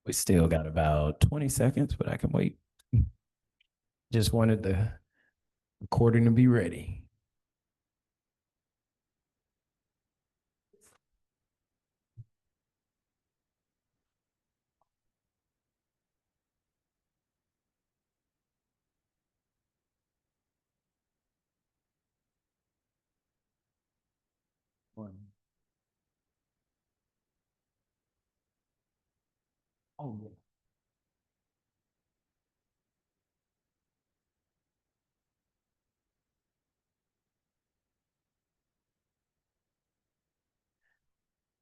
We still got about 20 seconds, but I can wait. Just wanted the recording to be ready. Oh, yeah.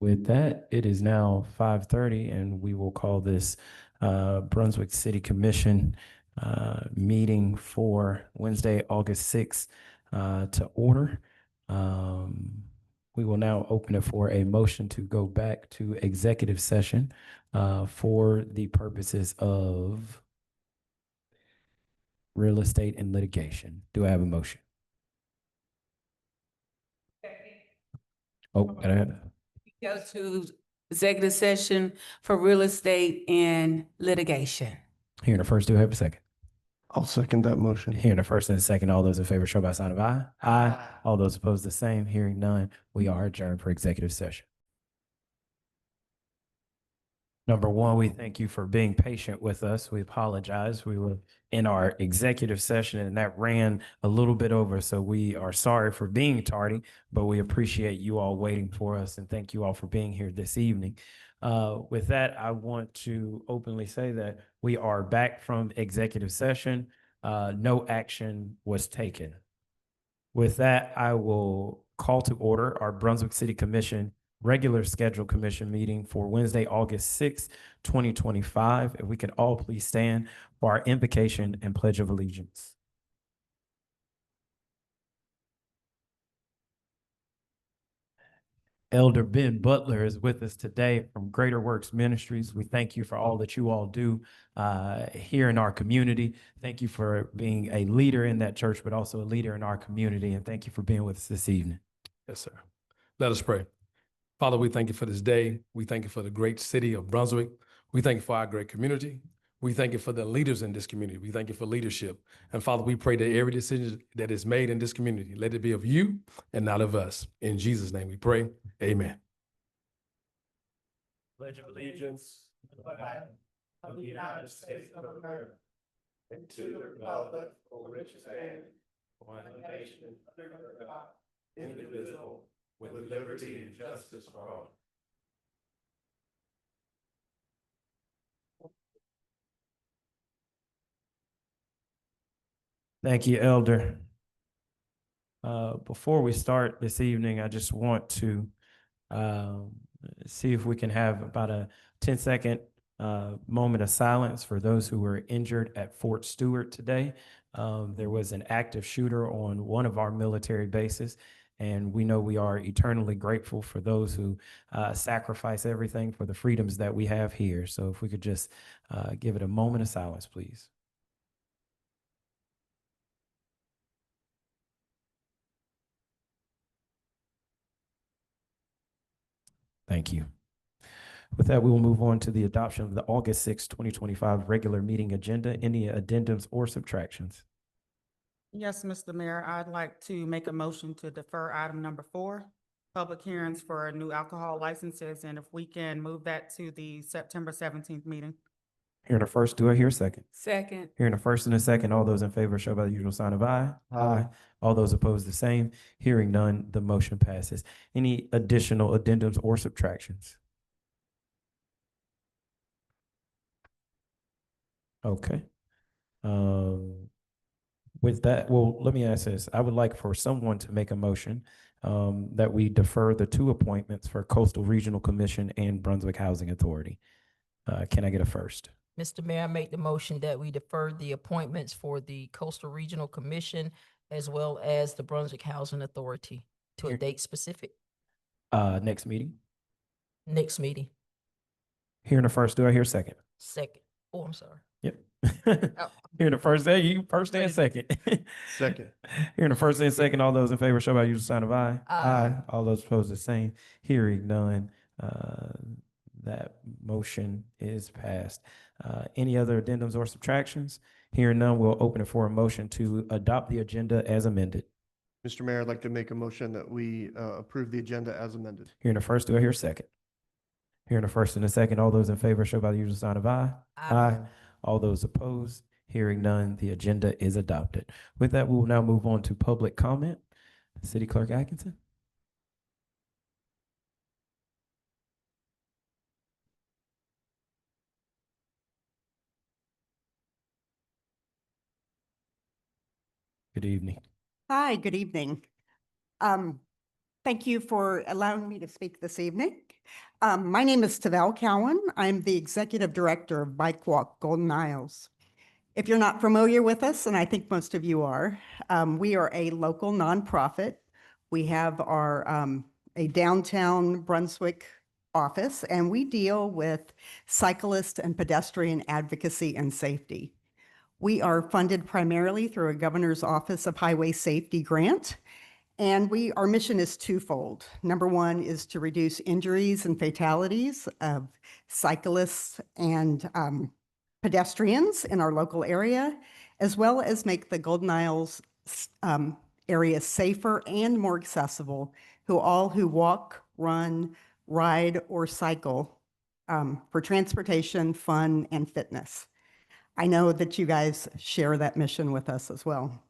With that, it is now 5:30, and we will call this Brunswick City Commission meeting for Wednesday, August 6th to order. We will now open it for a motion to go back to executive session for the purposes of real estate and litigation. Do I have a motion? Oh, Go to executive session for real estate and litigation. here in the first, do I have a second? I'll second that motion. Here in the first and the second, all those in favor show by sign of aye. Aye. All those opposed, the same. Hearing none, we are adjourned for executive session. Number one, we thank you for being patient with us. We apologize. We were in our executive session and that ran a little bit over. So we are sorry for being tardy, but we appreciate you all waiting for us and thank you all for being here this evening. With that, I want to openly say that we are back from executive session. No action was taken. With that, I will call to order our Brunswick City Commission regular scheduled commission meeting for Wednesday, August 6th, 2025. If we could all please stand for our invocation and pledge of allegiance. Elder Ben Butler is with us today from Greater Works Ministries. We thank you for all that you all do here in our community. Thank you for being a leader in that church, but also a leader in our community. And thank you for being with us this evening. Yes, sir. Let us pray. Father, we thank you for this day. We thank you for the great city of Brunswick. We thank you for our great community. We thank you for the leaders in this community. We thank you for leadership. And Father, we pray that every decision that is made in this community, let it be of you and not of us. In Jesus' name we pray. Amen. Pledge of allegiance to the flag of the United States of America and to the republic for which it stands, one nation under God, indivisible, with liberty and justice for all. Thank you, Elder. Before we start this evening, I just want to see if we can have about a 10-second moment of silence for those who were injured at Fort Stewart today. There was an active shooter on one of our military bases, and we know we are eternally grateful for those who sacrifice everything for the freedoms that we have here. So if we could just give it a moment of silence, please. Thank you. With that, we will move on to the adoption of the August 6, 2025 regular meeting agenda. Any addendums or subtractions? Yes, Mr. Mayor, I'd like to make a motion to defer item number 4, public hearings for new alcohol licenses, and if we can move that to the September 17th meeting. Here in the first, do I hear a second? Second. Here in the first and a second, all those in favor show by the usual sign of aye. Aye. All those opposed, the same. Hearing none, the motion passes. Any additional addendums or subtractions? Okay. With that, well, let me ask this. I would like for someone to make a motion that we defer the 2 appointments for Coastal Regional Commission and Brunswick Housing Authority. Can I get a first? Mr. Mayor, I make the motion that we defer the appointments for the Coastal Regional Commission as well as the Brunswick Housing Authority to a date specific. Next meeting? Next meeting. Here in the first, do I hear a second? Second. Oh, I'm sorry. Yep. Here in the first, you first and second. Second. Here in the first and second, all those in favor show by usual sign of aye. Aye. All those opposed, the same. Hearing none, That motion is passed. Any other addendums or subtractions? Hearing none, we'll open it for a motion to adopt the agenda as amended. Mr. Mayor, I'd like to make a motion that we approve the agenda as amended. Hearing a first, do I hear a second? Hearing a first and a second, all those in favor show by the usual sign of aye. Aye. All those opposed, hearing none, the agenda is adopted. With that, we will now move on to public comment. City Clerk Atkinson. Good evening. Hi, good evening. Thank you for allowing me to speak this evening. My name is Tavel Cowan. I'm the Executive Director of Bike Walk Golden Isles. If you're not familiar with us, and I think most of you are, we are a local nonprofit. We have a downtown Brunswick office, and we deal with cyclist and pedestrian advocacy and safety. We are funded primarily through a Governor's Office of Highway Safety grant, and our mission is twofold. Number one is to reduce injuries and fatalities of cyclists and pedestrians in our local area, as well as make the Golden Isles area safer and more accessible to all who walk, run, ride, or cycle for transportation, fun, and fitness. I know that you guys share that mission with us as well.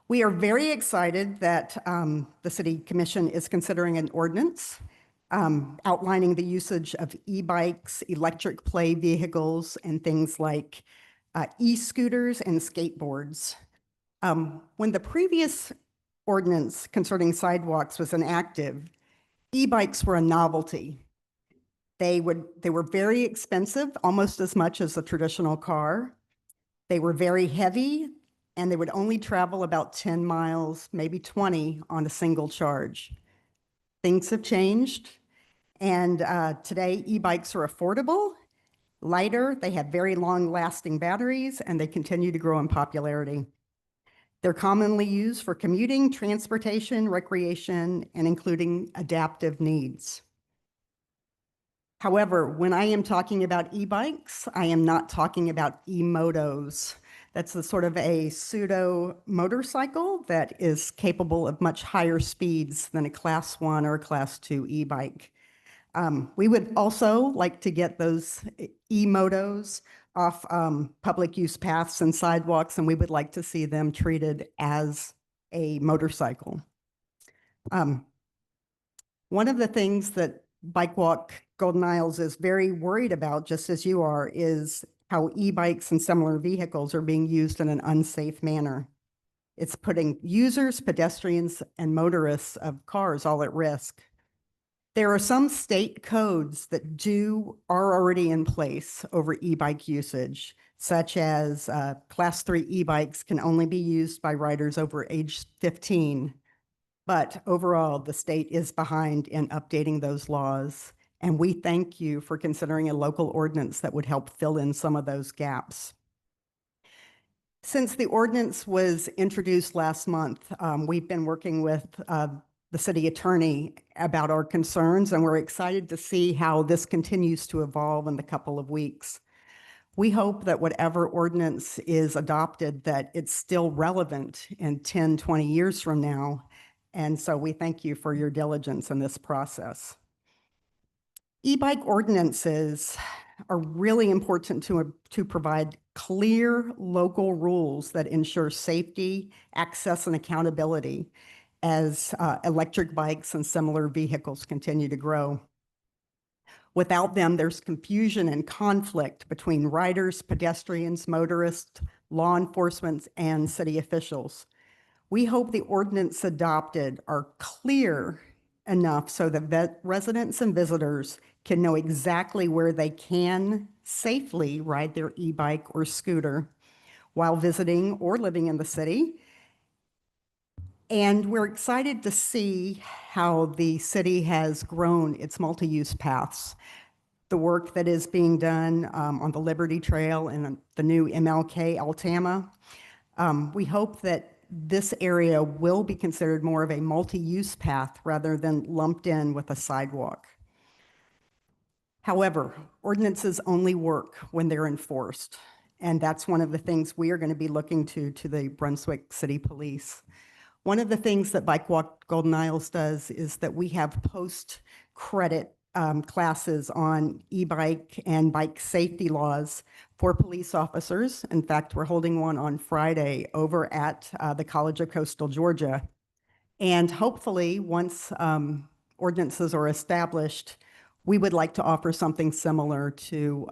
We are very excited that the City Commission is considering an ordinance outlining the usage of e-bikes, electric play vehicles, and things like e-scooters and skateboards. When the previous ordinance concerning sidewalks was enacted, e-bikes were a novelty. They were very expensive, almost as much as a traditional car. They were very heavy, and they would only travel about 10 miles, maybe 20 on a single charge. Things have changed, and today e-bikes are affordable, lighter, they have very long-lasting batteries, and they continue to grow in popularity. They're commonly used for commuting, transportation, recreation, and including adaptive needs. However, when I am talking about e-bikes, I am not talking about e-motos. That's a sort of a pseudo motorcycle that is capable of much higher speeds than a Class 1 or a Class 2 e-bike. We would also like to get those e-motos off public use paths and sidewalks, and we would like to see them treated as a motorcycle. One of the things that Bike Walk Golden Isles is very worried about, just as you are, is how e-bikes and similar vehicles are being used in an unsafe manner. It's putting users, pedestrians, and motorists of cars all at risk. There are some state codes that are already in place over e-bike usage, such as Class 3 e-bikes can only be used by riders over age 15. But overall, the state is behind in updating those laws. And we thank you for considering a local ordinance that would help fill in some of those gaps. Since the ordinance was introduced last month, we've been working with the city attorney about our concerns, and we're excited to see how this continues to evolve in the couple of weeks. We hope that whatever ordinance is adopted, that it's still relevant in 10, 20 years from now. And so we thank you for your diligence in this process. E-bike ordinances are really important to provide clear local rules that ensure safety, access, and accountability as electric bikes and similar vehicles continue to grow. Without them, there's confusion and conflict between riders, pedestrians, motorists, law enforcement, and city officials. We hope the ordinance adopted are clear enough so that residents and visitors can know exactly where they can safely ride their e-bike or scooter while visiting or living in the city. And we're excited to see how the city has grown its multi-use paths. The work that is being done on the Liberty Trail and the new MLK Altama. We hope that this area will be considered more of a multi-use path rather than lumped in with a sidewalk. However, ordinances only work when they're enforced. And that's one of the things we are going to be looking to the Brunswick City Police. One of the things that Bike Walk Golden Isles does is that we have post-credit classes on e-bike and bike safety laws for police officers. In fact, we're holding one on Friday over at the College of Coastal Georgia. And hopefully, once ordinances are established, we would like to offer something similar to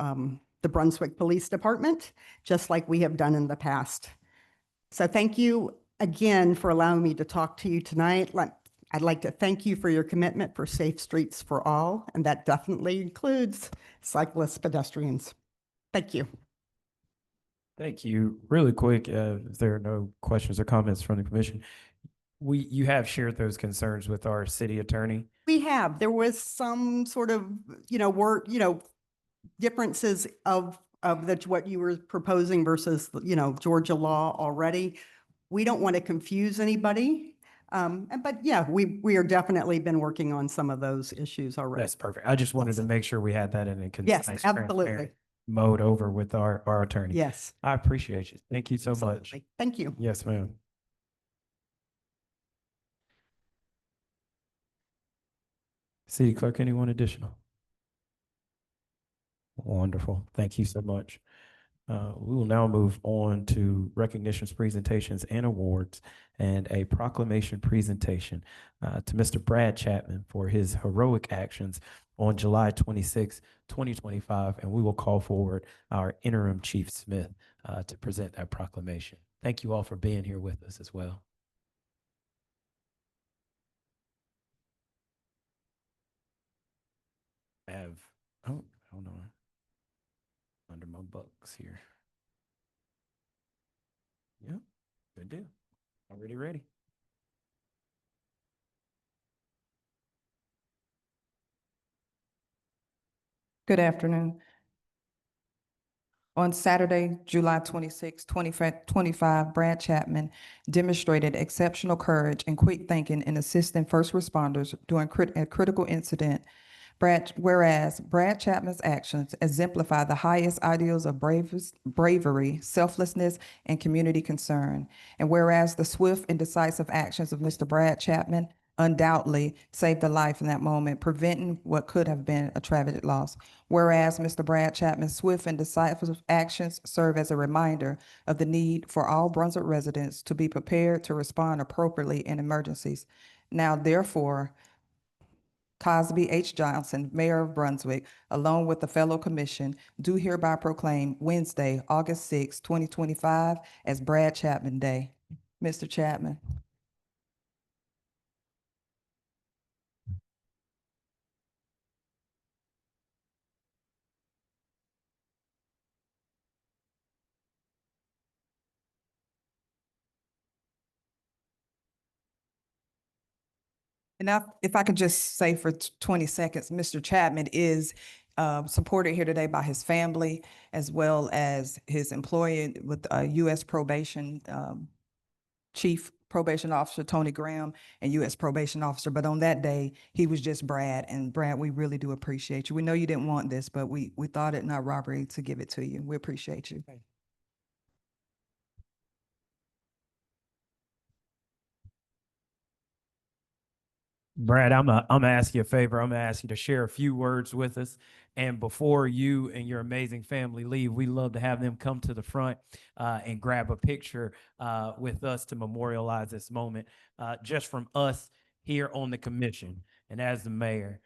the Brunswick Police Department, just like we have done in the past. So thank you again for allowing me to talk to you tonight. I'd like to thank you for your commitment for safe streets for all, and that definitely includes cyclists, pedestrians. Thank you. Thank you. Really quick, if there are no questions or comments from the commission, you have shared those concerns with our city attorney. We have, there was some sort of, differences of what you were proposing versus, Georgia law already. We don't want to confuse anybody. But yeah, we are definitely been working on some of those issues already. That's perfect. I just wanted to make sure we had that in a Yes, concise, absolutely. transparent mode over with our attorney. Yes. I appreciate you. Thank you so much. Absolutely. Thank you. Yes, ma'am. City Clerk, anyone additional? Wonderful. Thank you so much. We will now move on to recognitions, presentations, and awards, and a proclamation presentation to Mr. Brad Chapman for his heroic actions on July 26, 2025, and we will call forward our interim Chief Smith to present that proclamation. Thank you all for being here with us as well. Oh, hold on. Under my bucks here. Yep, good deal. Already ready. Good afternoon. On Saturday, July 26, 2025, Brad Chapman demonstrated exceptional courage and quick thinking in assisting first responders during a critical incident. Whereas Brad Chapman's actions exemplify the highest ideals of bravery, selflessness, and community concern. And whereas the swift and decisive actions of Mr. Brad Chapman undoubtedly saved a life in that moment, preventing what could have been a tragic loss. Whereas Mr. Brad Chapman's swift and decisive actions serve as a reminder of the need for all Brunswick residents to be prepared to respond appropriately in emergencies. Now, therefore, Cosby H. Johnson, Mayor of Brunswick, along with the fellow commission, do hereby proclaim Wednesday, August 6, 2025 as Brad Chapman Day. Mr. Chapman. And if I could just say for 20 seconds, Mr. Chapman is supported here today by his family as well as his employer with U.S. Probation Chief Probation Officer Tony Graham and U.S. Probation Officer. But on that day, he was just Brad. And Brad, we really do appreciate you. We know you didn't want this, but we thought it not robbery to give it to you. We appreciate you. Brad, I'm gonna ask you a favor. I'm gonna ask you to share a few words with us. And before you and your amazing family leave, we love to have them come to the front and grab a picture with us to memorialize this moment, just from us here on the commission. And as the mayor,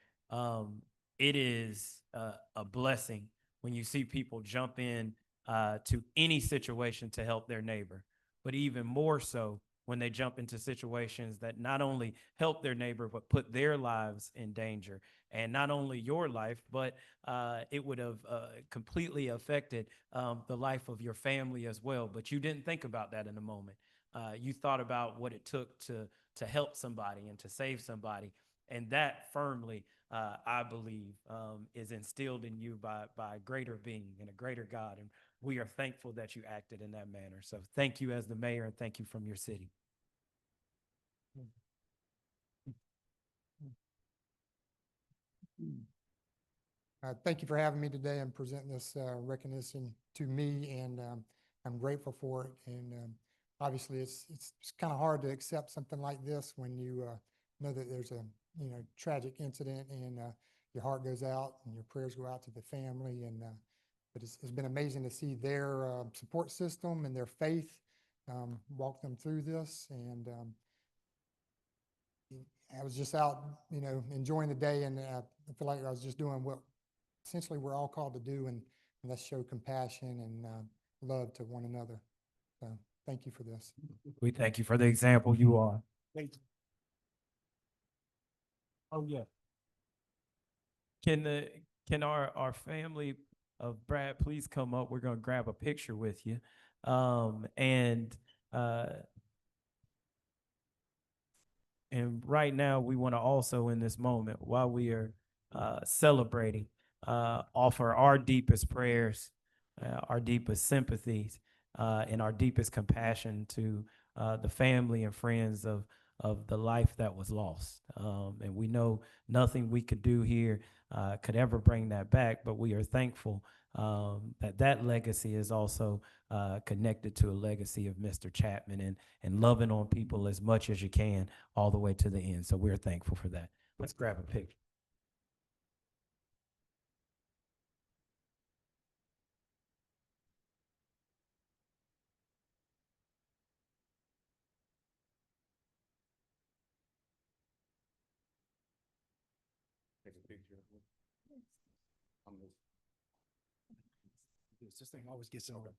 it is a blessing when you see people jump in to any situation to help their neighbor, but even more so when they jump into situations that not only help their neighbor, but put their lives in danger. And not only your life, but it would have completely affected the life of your family as well. But you didn't think about that in the moment. You thought about what it took to help somebody and to save somebody. And that firmly, I believe, is instilled in you by a greater being and a greater God. And we are thankful that you acted in that manner. So thank you as the mayor, and thank you from your city. Thank you for having me today and presenting this recognition to me, and I'm grateful for it. And obviously, it's kind of hard to accept something like this when you know that there's a tragic incident, and your heart goes out and your prayers go out to the family. And but it's been amazing to see their support system and their faith walk them through this. And I was just out, enjoying the day, and I feel like I was just doing what essentially we're all called to do, and let's show compassion and love to one another. So thank you for this. We thank you for the example you are. Thank you. Oh, yeah. Can our family of Brad please come up? We're gonna grab a picture with you. And right now, we want to also, in this moment, while we are celebrating, offer our deepest prayers, our deepest sympathies, and our deepest compassion to the family and friends of the life that was lost. And we know nothing we could do here could ever bring that back, but we are thankful that legacy is also connected to a legacy of Mr. Chapman and loving on people as much as you can all the way to the end. So we're thankful for that. Let's grab a picture. Take a picture. This thing always gets over.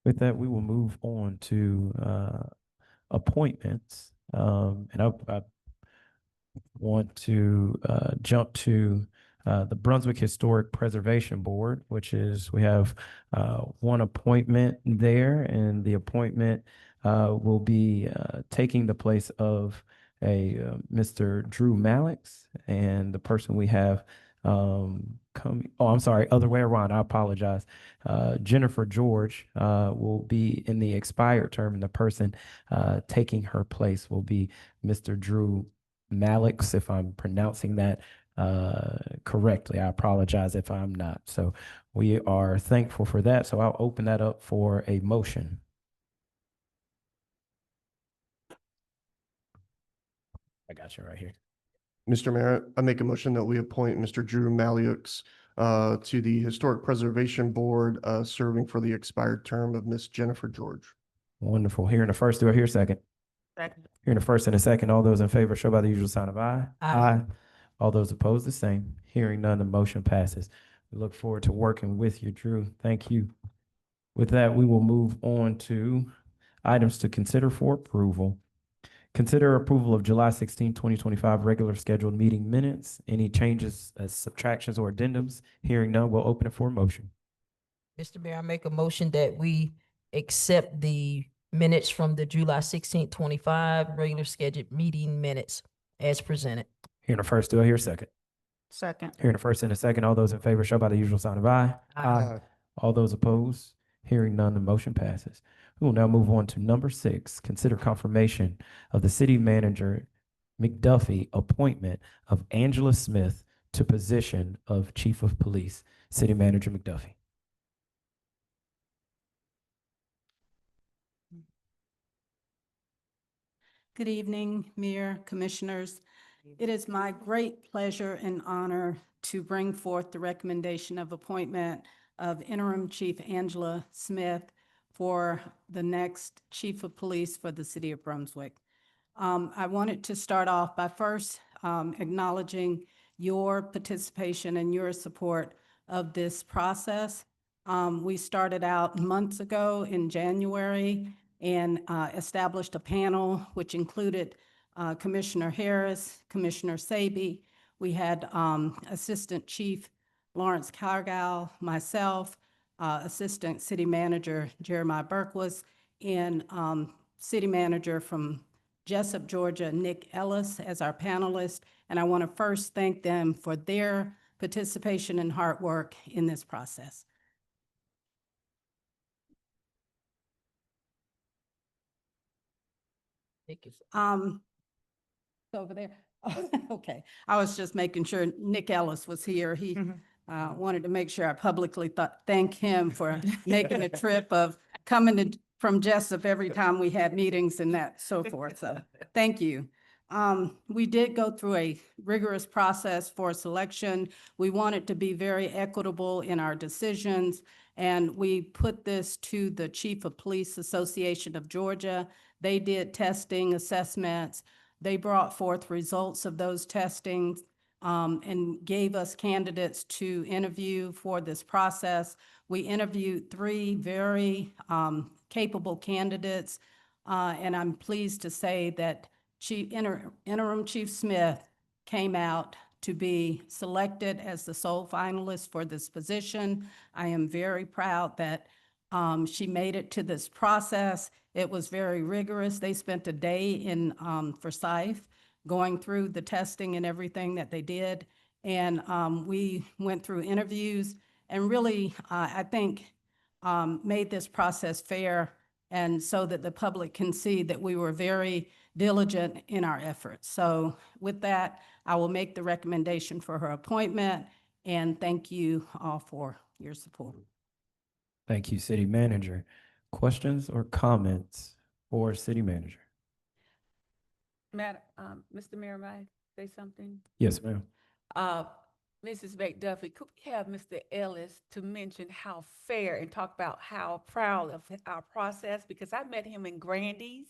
With that, we will move on to appointments. And I want to jump to the Brunswick Historic Preservation Board, which is, we have one appointment there, and the appointment will be taking the place of Mr. Drew Mallix, and the person we have coming, oh, I'm sorry, other way around, I apologize. Jennifer George will be in the expired term, and the person taking her place will be Mr. Drew Mallix, if I'm pronouncing that correctly. I apologize if I'm not. So we are thankful for that. So I'll open that up for a motion. I got you right here. Mr. Mayor, I make a motion that we appoint Mr. Drew Malliux to the Historic Preservation Board, serving for the expired term of Miss Jennifer George. Wonderful. Here in the first, do I hear a second? Second. Here in the first and a second, all those in favor show by the usual sign of aye. Aye. All those opposed, the same. Hearing none, the motion passes. We look forward to working with you, Drew. Thank you. With that, we will move on to items to consider for approval. Consider approval of July 16, 2025 regular scheduled meeting minutes. Any changes, subtractions, or addendums? Hearing none, we'll open it for a motion. Mr. Mayor, I make a motion that we accept the minutes from the July 16th, 25 regular scheduled meeting minutes as presented. Here in the first, do I hear a second? Second. Here in the first and a second, all those in favor show by the usual sign of aye. Aye. All those opposed? Hearing none, the motion passes. We will now move on to number 6. Consider confirmation of the city manager McDuffie appointment of Angela Smith to position of chief of police. City manager McDuffie. Good evening, Mayor, Commissioners. It is my great pleasure and honor to bring forth the recommendation of appointment of Interim Chief Angela Smith for the next Chief of Police for the City of Brunswick. I wanted to start off by first acknowledging your participation and your support of this process. We started out months ago in January and established a panel which included Commissioner Harris, Commissioner Saby. We had Assistant Chief Lawrence Cargal, myself, Assistant City Manager Jeremiah Berkwas, and City Manager from Jessup, Georgia, Nick Ellis as our panelists. And I want to first thank them for their participation and hard work in this process. Nick is Over there. Okay, I was just making sure Nick Ellis was here. He wanted to make sure I publicly thank him for making a trip of coming from Jessup every time we had meetings and that so forth. So thank you. We did go through a rigorous process for selection. We wanted to be very equitable in our decisions, and we put this to the Chief of Police Association of Georgia. They did testing assessments. They brought forth results of those testings and gave us candidates to interview for this process. We interviewed 3 very capable candidates, and I'm pleased to say that Interim Chief Smith came out to be selected as the sole finalist for this position. I am very proud that she made it to this process. It was very rigorous. They spent a day in Forsyth going through the testing and everything that they did. And we went through interviews and really, I think, made this process fair and so that the public can see that we were very diligent in our efforts. So with that, I will make the recommendation for her appointment, and thank you all for your support. Thank you, City Manager. Questions or comments for City Manager? Mr. Mayor, may I say something? Yes, ma'am. Mrs. McDuffie, could we have Mr. Ellis to mention how fair and talk about how proud of our process? Because I met him in Grandy's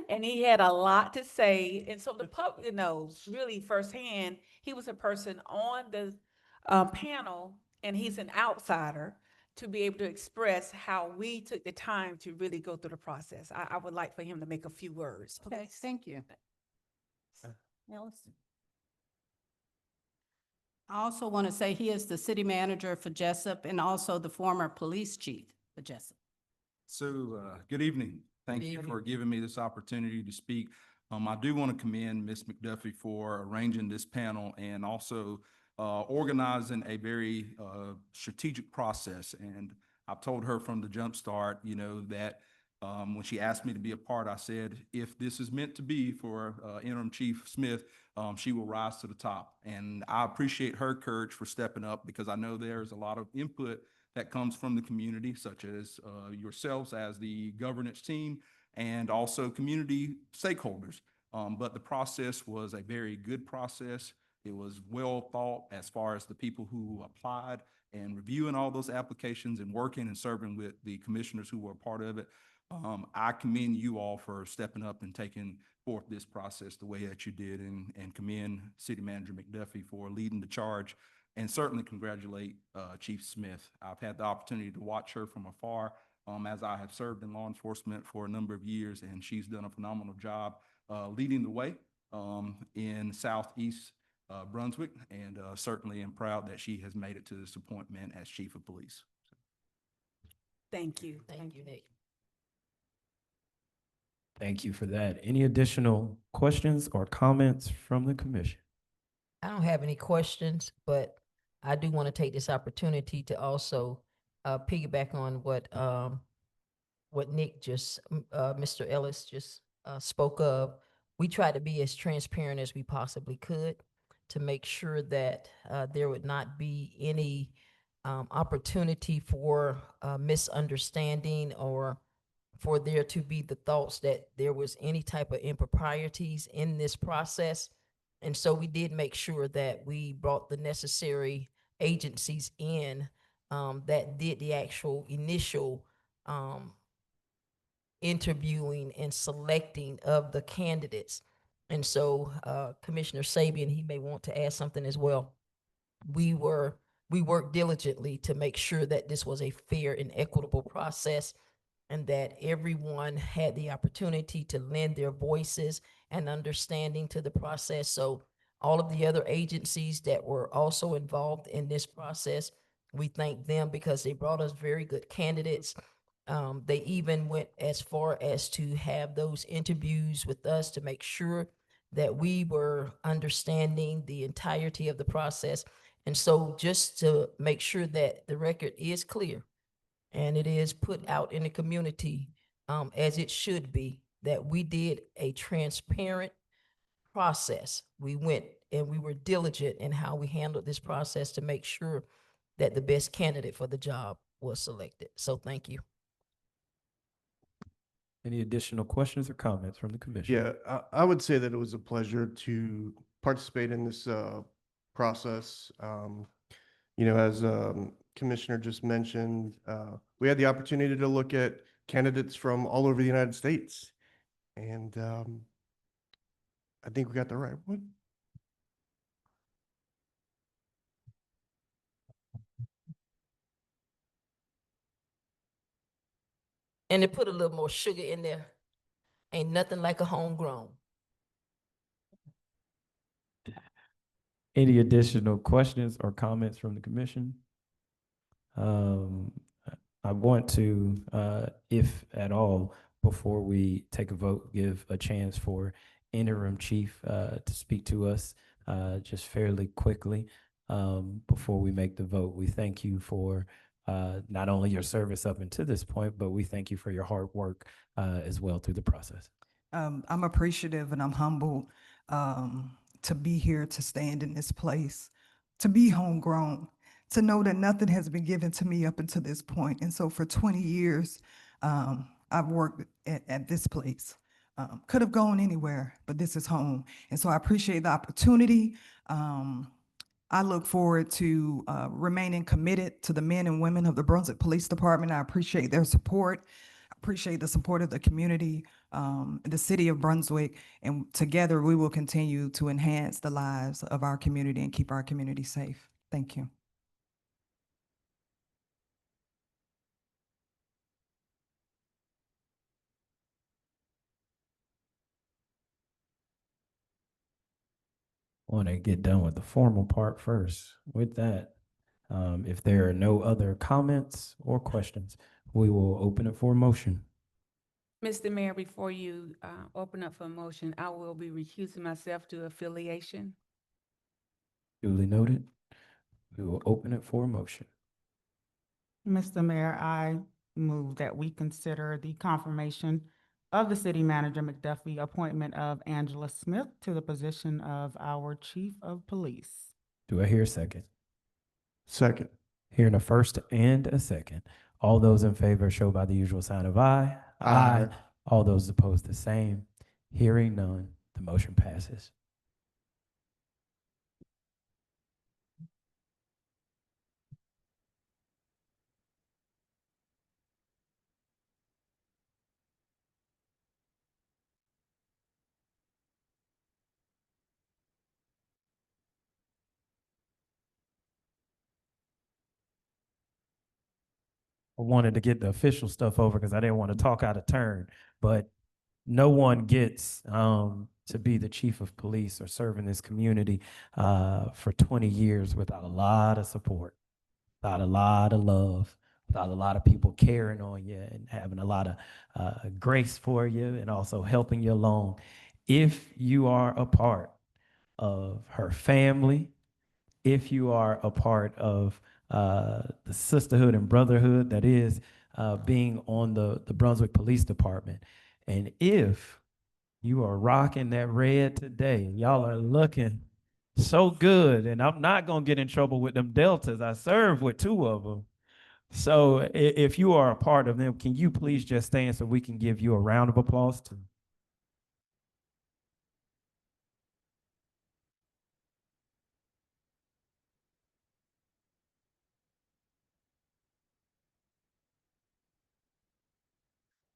and he had a lot to say. And so the public knows really firsthand, he was a person on the panel and he's an outsider to be able to express how we took the time to really go through the process. I would like for him to make a few words. Okay, thank you. Ellis? I also want to say he is the city manager for Jessup and also the former police chief for Jessup. So, good evening. Thank you for giving me this opportunity to speak. I do want to commend Ms. McDuffie for arranging this panel and also organizing a very strategic process. And I've told her from the jump start, you know, that when she asked me to be a part, I said, if this is meant to be for Interim Chief Smith, she will rise to the top. And I appreciate her courage for stepping up because I know there's a lot of input that comes from the community, such as yourselves as the governance team and also community stakeholders. But the process was a very good process. It was well thought as far as the people who applied and reviewing all those applications and working and serving with the commissioners who were a part of it. I commend you all for stepping up and taking forth this process the way that you did, and commend City Manager McDuffie for leading the charge, and certainly congratulate Chief Smith. I've had the opportunity to watch her from afar as I have served in law enforcement for a number of years, and she's done a phenomenal job leading the way in Southeast Brunswick, and certainly am proud that she has made it to this appointment as Chief of Police. Thank you. Thank you, Nick. Thank you for that. Any additional questions or comments from the commission? I don't have any questions, but I do want to take this opportunity to also piggyback on what Nick just, Mr. Ellis just spoke of. We tried to be as transparent as we possibly could to make sure that there would not be any opportunity for misunderstanding or for there to be the thoughts that there was any type of improprieties in this process. And so we did make sure that we brought the necessary agencies in that did the actual initial interviewing and selecting of the candidates. And so Commissioner Sabian, he may want to add something as well. We worked diligently to make sure that this was a fair and equitable process and that everyone had the opportunity to lend their voices and understanding to the process. So all of the other agencies that were also involved in this process, we thank them because they brought us very good candidates. They even went as far as to have those interviews with us to make sure that we were understanding the entirety of the process. And so just to make sure that the record is clear and it is put out in the community as it should be, that we did a transparent process. We went and we were diligent in how we handled this process to make sure that the best candidate for the job was selected. So thank you. Any additional questions or comments from the commission? Yeah, I would say that it was a pleasure to participate in this process. You know, as Commissioner just mentioned, we had the opportunity to look at candidates from all over the United States. And I think we got the right one. And to put a little more sugar in there, ain't nothing like a homegrown. Any additional questions or comments from the commission? I want to, if at all, before we take a vote, give a chance for interim chief to speak to us just fairly quickly before we make the vote. We thank you for not only your service up until this point, but we thank you for your hard work as well through the process. I'm appreciative and I'm humbled to be here, to stand in this place, to be homegrown, to know that nothing has been given to me up until this point. And so for 20 years, I've worked at this place. Could have gone anywhere, but this is home. And so I appreciate the opportunity. I look forward to remaining committed to the men and women of the Brunswick Police Department. I appreciate their support. I appreciate the support of the community, the city of Brunswick, and together we will continue to enhance the lives of our community and keep our community safe. Thank you. Want to get done with the formal part first. With that, if there are no other comments or questions, we will open it for a motion. Mr. Mayor, before you open up for a motion, I will be recusing myself to affiliation. Duly noted. We will open it for a motion. Mr. Mayor, I move that we consider the confirmation of the city manager McDuffie appointment of Angela Smith to the position of our chief of police. Do I hear a second? Second. Hearing a first and a second. All those in favor show by the usual sign of aye. Aye. All those opposed, the same. Hearing none, the motion passes. I wanted to get the official stuff over because I didn't want to talk out of turn, but no one gets to be the chief of police or serve in this community for 20 years without a lot of support, without a lot of love, without a lot of people caring on you and having a lot of grace for you and also helping you along. If you are a part of her family, if you are a part of the sisterhood and brotherhood that is being on the Brunswick Police Department, and if you are rocking that red today, y'all are looking so good, and I'm not gonna get in trouble with them deltas. I served with 2 of them. So if you are a part of them, can you please just stand so we can give you a round of applause too?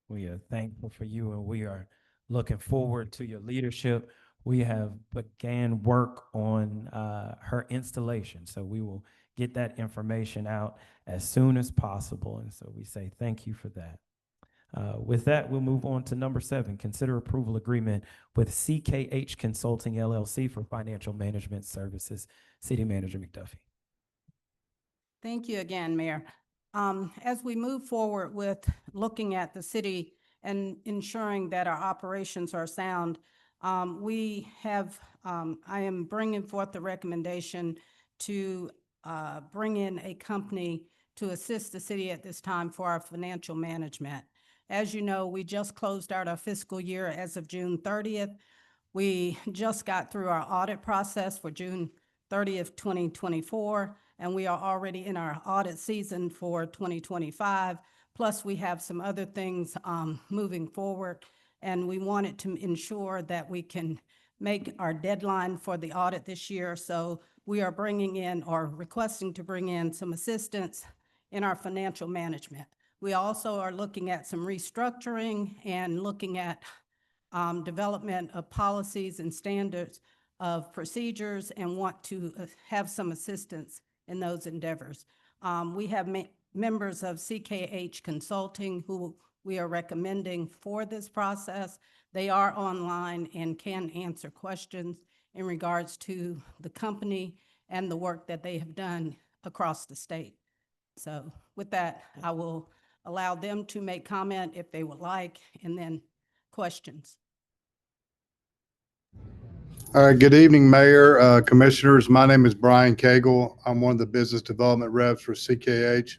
We are thankful for you and we are looking forward to your leadership. we have began work on her installation. So we will get that information out as soon as possible. And so we say thank you for that. With that, we'll move on to number 7, consider approval agreement with CKH Consulting LLC for financial management services. City Manager McDuffie. Thank you again, Mayor. As we move forward with looking at the city and ensuring that our operations are sound, I am bringing forth the recommendation to bring in a company to assist the city at this time for our financial management. As you know, we just closed out our fiscal year as of June 30th. We just got through our audit process for June 30th, 2024, and we are already in our audit season for 2025. Plus, we have some other things moving forward, and we wanted to ensure that we can make our deadline for the audit this year. So we are bringing in or requesting to bring in some assistance in our financial management. We also are looking at some restructuring and looking at development of policies and standards of procedures, and want to have some assistance in those endeavors. We have members of CKH Consulting who we are recommending for this process. They are online and can answer questions in regards to the company and the work that they have done across the state. So with that, I will allow them to make comment if they would like, and then questions. Good evening, Mayor, Commissioners. My name is Brian Cagle. I'm one of the business development reps for CKH.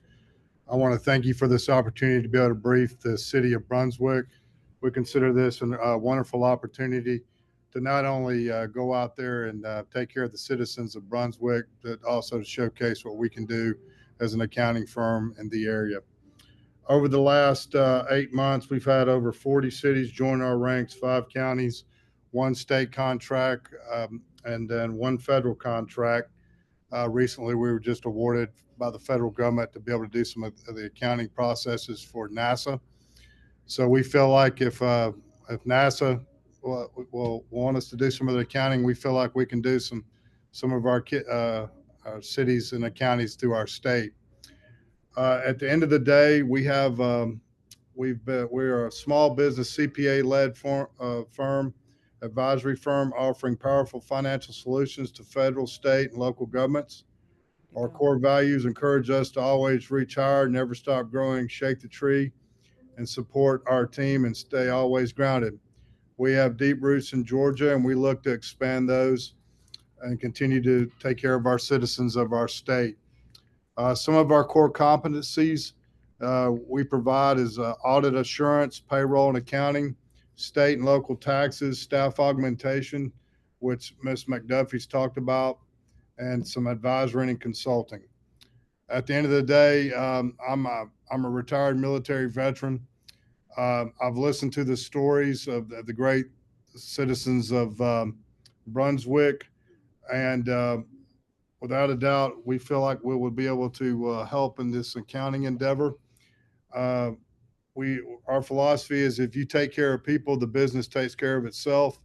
I want to thank you for this opportunity to be able to brief the city of Brunswick. We consider this a wonderful opportunity to not only go out there and take care of the citizens of Brunswick, but also to showcase what we can do as an accounting firm in the area. Over the last 8 months, we've had over 40 cities join our ranks, 5 counties, 1 state contract, and then 1 federal contract. Recently, we were just awarded by the federal government to be able to do some of the accounting processes for NASA. So we feel like if NASA will want us to do some of the accounting, we feel like we can do some of our cities and the counties through our state. At the end of the day, we're a small business CPA-led firm, advisory firm offering powerful financial solutions to federal, state, and local governments. Our core values encourage us to always reach higher, never stop growing, shake the tree, and support our team and stay always grounded. We have deep roots in Georgia, and we look to expand those and continue to take care of our citizens of our state. Some of our core competencies we provide is audit assurance, payroll and accounting, state and local taxes, staff augmentation, which Ms. McDuffie's talked about, and some advisory and consulting. At the end of the day, I'm a retired military veteran. I've listened to the stories of the great citizens of Brunswick, and without a doubt, we feel like we will be able to help in this accounting endeavor. Our philosophy is if you take care of people, the business takes care of itself.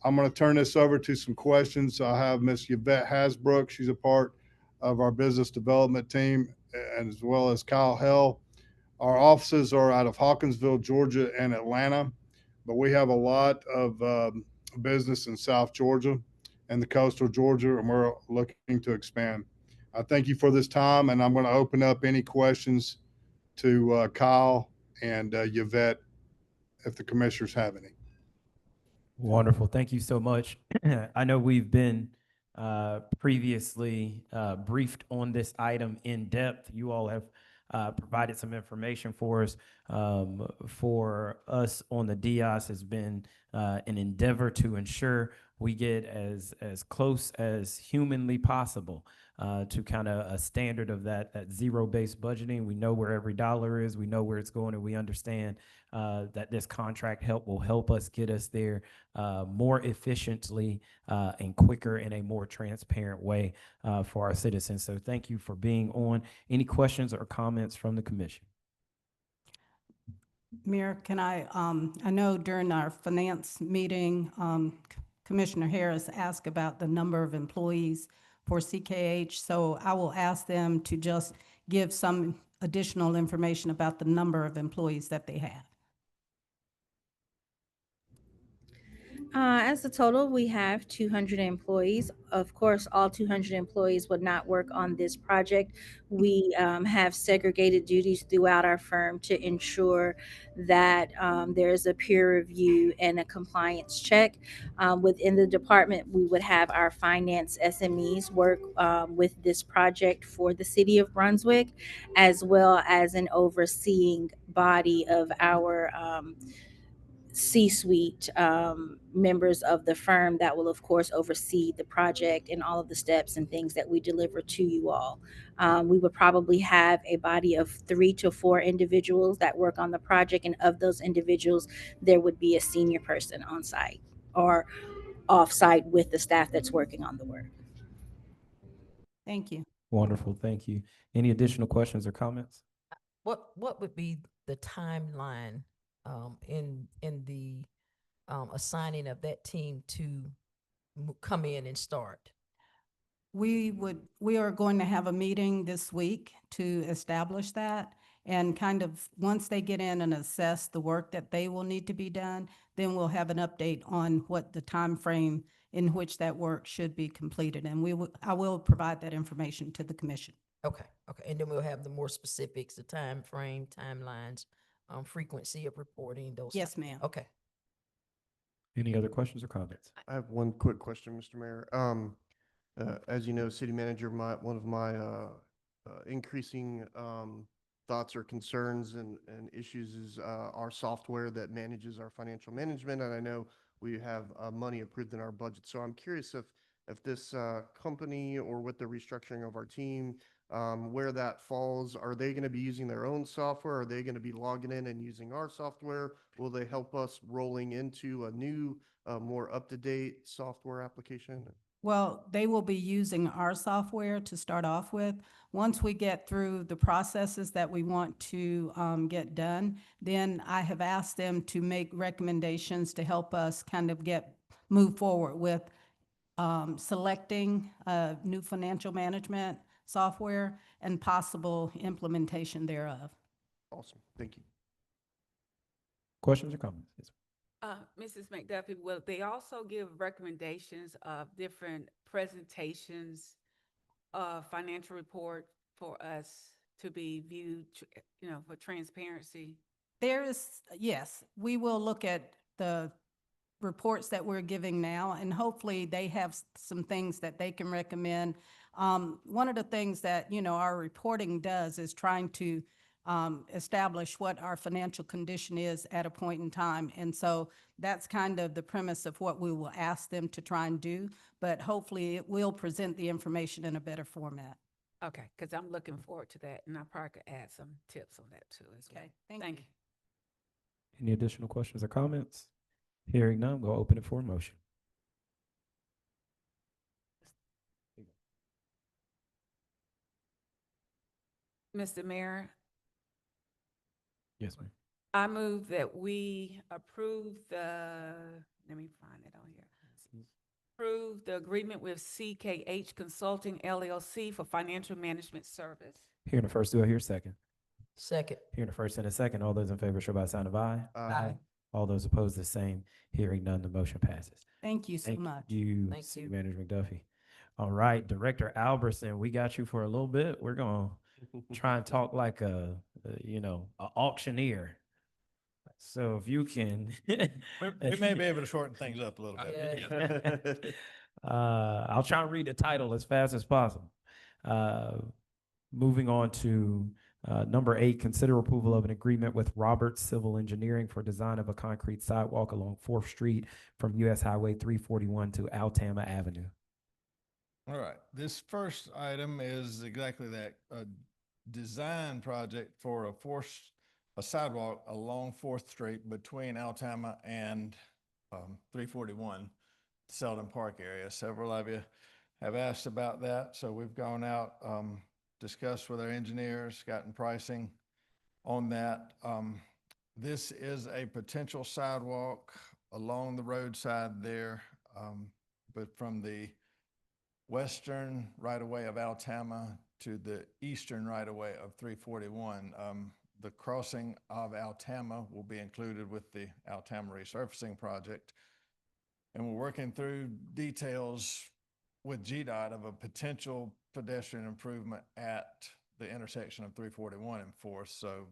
I'm going to turn this over to some questions. I have Ms. Yvette Hasbrook. She's a part of our business development team, and as well as Kyle Hell. Our offices are out of Hawkinsville, Georgia, and Atlanta, but we have a lot of business in South Georgia and the coastal Georgia, and we're looking to expand. I thank you for this time, and I'm going to open up any questions to Kyle and Yvette if the commissioners have any. Wonderful. Thank you so much. I know we've been previously briefed on this item in depth. You all have provided some information for us. For us on the DIOS has been an endeavor to ensure we get as close as humanly possible to kind of a standard of that zero-based budgeting. We know where every dollar is, we know where it's going, and we understand that this contract will help us get us there more efficiently and quicker in a more transparent way for our citizens. So thank you for being on. Any questions or comments from the commission? Mayor, can I know during our finance meeting, Commissioner Harris asked about the number of employees for CKH, so I will ask them to just give some additional information about the number of employees that they have. As a total, we have 200 employees. Of course, all 200 employees would not work on this project. We have segregated duties throughout our firm to ensure that there is a peer review and a compliance check. Within the department, we would have our finance SMEs work with this project for the city of Brunswick, as well as an overseeing body of our C-suite members of the firm that will, of course, oversee the project and all of the steps and things that we deliver to you all. We would probably have a body of 3 to 4 individuals that work on the project, and of those individuals, there would be a senior person on site or off site with the staff that's working on the work. Thank you. Wonderful, thank you. Any additional questions or comments? What would be the timeline in the assigning of that team to come in and start? We are going to have a meeting this week to establish that. And kind of, once they get in and assess the work that they will need to be done, then we'll have an update on what the time frame in which that work should be completed. And I will provide that information to the commission. Okay, and then we'll have the more specifics, the time frame, timelines, frequency of reporting, those. Yes, ma'am. Okay. Any other questions or comments? I have one quick question, Mr. Mayor. As you know, city manager, one of my increasing thoughts or concerns and issues is our software that manages our financial management. And I know we have money approved in our budget. So I'm curious if this company, or with the restructuring of our team, where that falls. Are they going to be using their own software? Are they going to be logging in and using our software? Will they help us rolling into a new, more up-to-date software application? Well, they will be using our software to start off with. Once we get through the processes that we want to get done, then I have asked them to make recommendations to help us kind of move forward with selecting new financial management software and possible implementation thereof. Awesome. Thank you. Questions or comments? Yes, Mrs. McDuffie, will they also give recommendations of different presentations, financial report for us to be viewed, for transparency? Yes, we will look at the reports that we're giving now, and hopefully they have some things that they can recommend. One of the things that, our reporting does is trying to establish what our financial condition is at a point in time. And so that's kind of the premise of what we will ask them to try and do, but hopefully it will present the information in a better format. Okay, because I'm looking forward to that, and I probably could add some tips on that too as well. Okay, thank you. Any additional questions or comments? Hearing none, we'll open it for a motion. Mr. Mayor, Yes, ma'am. I move that we approve let me find it on here. Approve the agreement with CKH Consulting LLC for financial management service. Hearing the first, do I hear a second? Second. Hearing the first and a second, all those in favor show by the sign of aye. Aye. All those opposed, the same. Hearing none, the motion passes. Thank you so Thank much. you, Thank City you. Manager McDuffie. All right, Director Albertson, we got you for a little bit. We're gonna try and talk like a auctioneer. So if you can. We may be able to shorten things up a little bit. I'll try and read the title as fast as possible. Moving on to number 8, consider approval of an agreement with Roberts Civil Engineering for design of a concrete sidewalk along 4th Street from US Highway 341 to Altama Avenue. All right, this first item is exactly that, a design project for a sidewalk along 4th Street between Altama and 341 Selden Park area. Several of you have asked about that, so we've gone out, discussed with our engineers, gotten pricing on that. This is a potential sidewalk along the roadside there. but from the western right-of-way of Altama to the eastern right-of-way of 341. The crossing of Altama will be included with the Altama resurfacing project. And we're working through details with GDOT of a potential pedestrian improvement at the intersection of 341 and 4th. So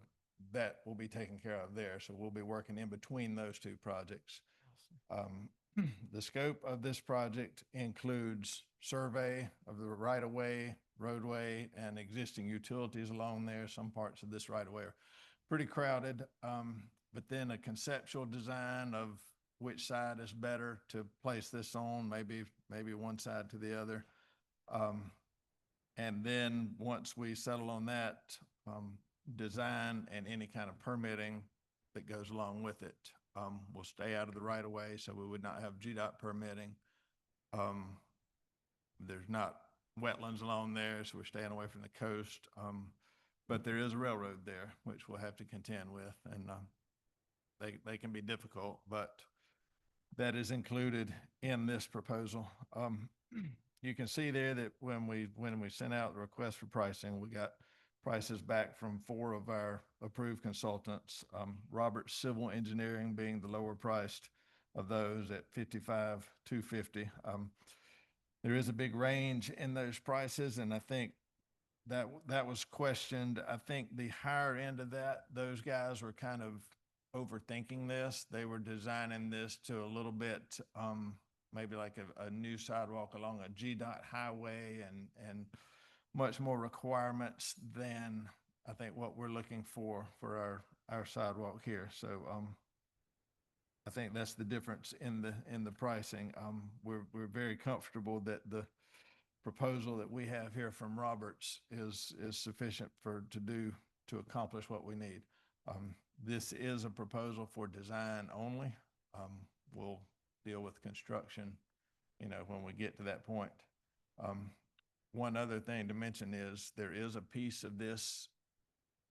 that will be taken care of there. So we'll be working in between those two projects. The scope of this project includes survey of the right-of-way, roadway, and existing utilities along there. Some parts of this right-of-way are pretty crowded, but then a conceptual design of which side is better to place this on, maybe one side to the other. And then once we settle on that, design and any kind of permitting that goes along with it. We'll stay out of the right of way, so we would not have GDOT permitting. There's not wetlands along there, so we're staying away from the coast. But there is a railroad there, which we'll have to contend with, and they can be difficult, but that is included in this proposal. You can see there that when we sent out the request for pricing, we got prices back from 4 of our approved consultants, Roberts Civil Engineering being the lower priced of those at $55,250. There is a big range in those prices, and I think that was questioned. I think the higher end of that, those guys were kind of overthinking this. They were designing this to a little bit, maybe like a new sidewalk along a GDOT highway and much more requirements than I think what we're looking for our sidewalk here. So I think that's the difference in the pricing. We're very comfortable that the proposal that we have here from Roberts is sufficient to accomplish what we need. This is a proposal for design only. We'll deal with construction, when we get to that point. One other thing to mention is there is a piece of this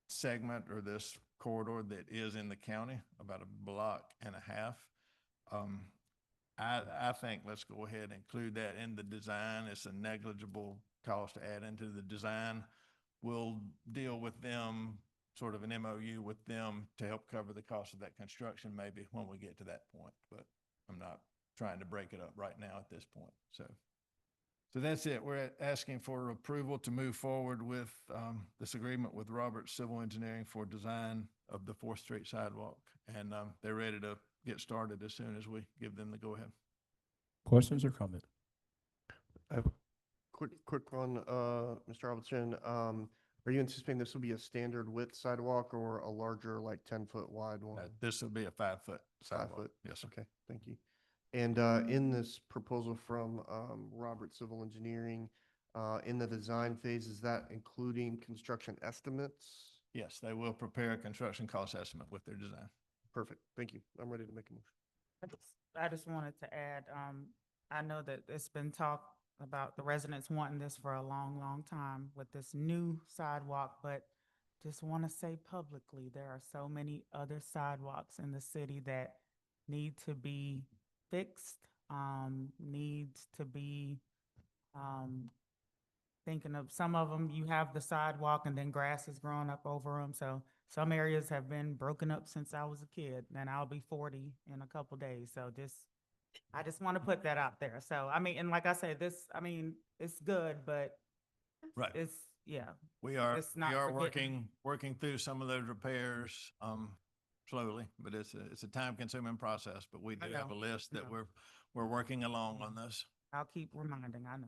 segment or this corridor that is in the county, about 1.5 blocks. I think let's go ahead and include that in the design. It's a negligible cost to add into the design. We'll deal with them, sort of an MOU with them to help cover the cost of that construction maybe when we get to that point, but I'm not trying to break it up right now at this point. So that's it. We're asking for approval to move forward with this agreement with Roberts Civil Engineering for design of the 4th Street sidewalk. And they're ready to get started as soon as we give them the go-ahead. Questions or comment? I have a quick one, Mr. Albertson. Are you anticipating this will be a standard width sidewalk or a larger, like 10-foot wide one? This will be a 5-foot sidewalk. 5 foot? Yes, sir. Okay, thank you. And in this proposal from Robert Civil Engineering, in the design phase, is that including construction estimates? Yes, they will prepare a construction cost estimate with their design. Perfect, thank you. I'm ready to make a motion. I just wanted to add, I know that it's been talked about the residents wanting this for a long, long time with this new sidewalk, but just want to say publicly, there are so many other sidewalks in the city that need to be fixed, needs to be, thinking of some of them, you have the sidewalk and then grass is growing up over them. So some areas have been broken up since I was a kid, and I'll be 40 in a couple days. So I just want to put that out there. So, and like I said, it's good, but Right. We are working through some of those repairs, slowly, but it's a time-consuming process, but we do have a list that we're working along on this. I'll keep reminding, I know.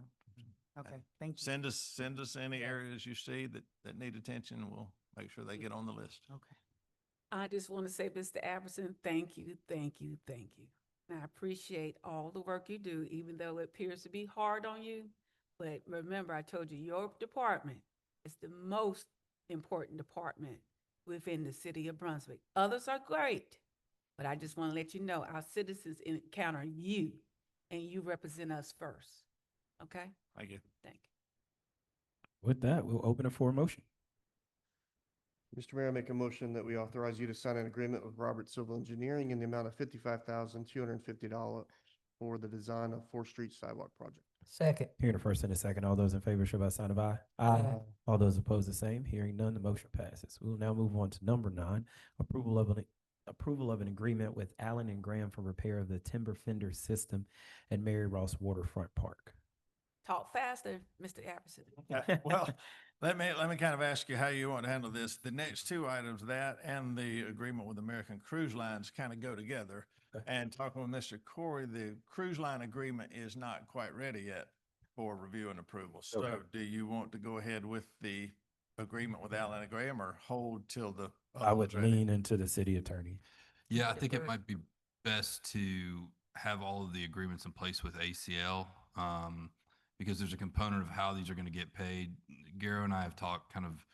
Okay, thank you. Send us any areas you see that need attention, and we'll make sure they get on the list. Okay. I just want to say, Mr. Albertson, thank you, thank you, thank you. And I appreciate all the work you do, even though it appears to be hard on you. But remember, I told you, your department is the most important department within the city of Brunswick. Others are great, but I just want to let you know our citizens encounter you, and you represent us first. Okay? Thank you. Thank you. With that, we'll open it for a motion. Mr. Mayor, I make a motion that we authorize you to sign an agreement with Robert Civil Engineering in the amount of $55,250 for the design of Fourth Street sidewalk project. Second. Hearing the first and the second, all those in favor show by sign of aye. Aye. All those opposed, the same. Hearing none, the motion passes. We will now move on to number 9, approval of an agreement with Allen and Graham for repair of the timber fender system at Mary Ross Waterfront Park. Talk faster, Mr. Apperson. Well, let me kind of ask you how you want to handle this. The next two items, that and the agreement with American Cruise Lines, kind of go together. And talking with Mr. Corey, the cruise line agreement is not quite ready yet for review and approval. So Okay. do you want to go ahead with the agreement with Allen and Graham or hold till the? I other would one's ready? lean into the city attorney. Yeah, I think it Defer. might be best to have all of the agreements in place with ACL, because there's a component of how these are going to get paid. Garo and I have talked kind of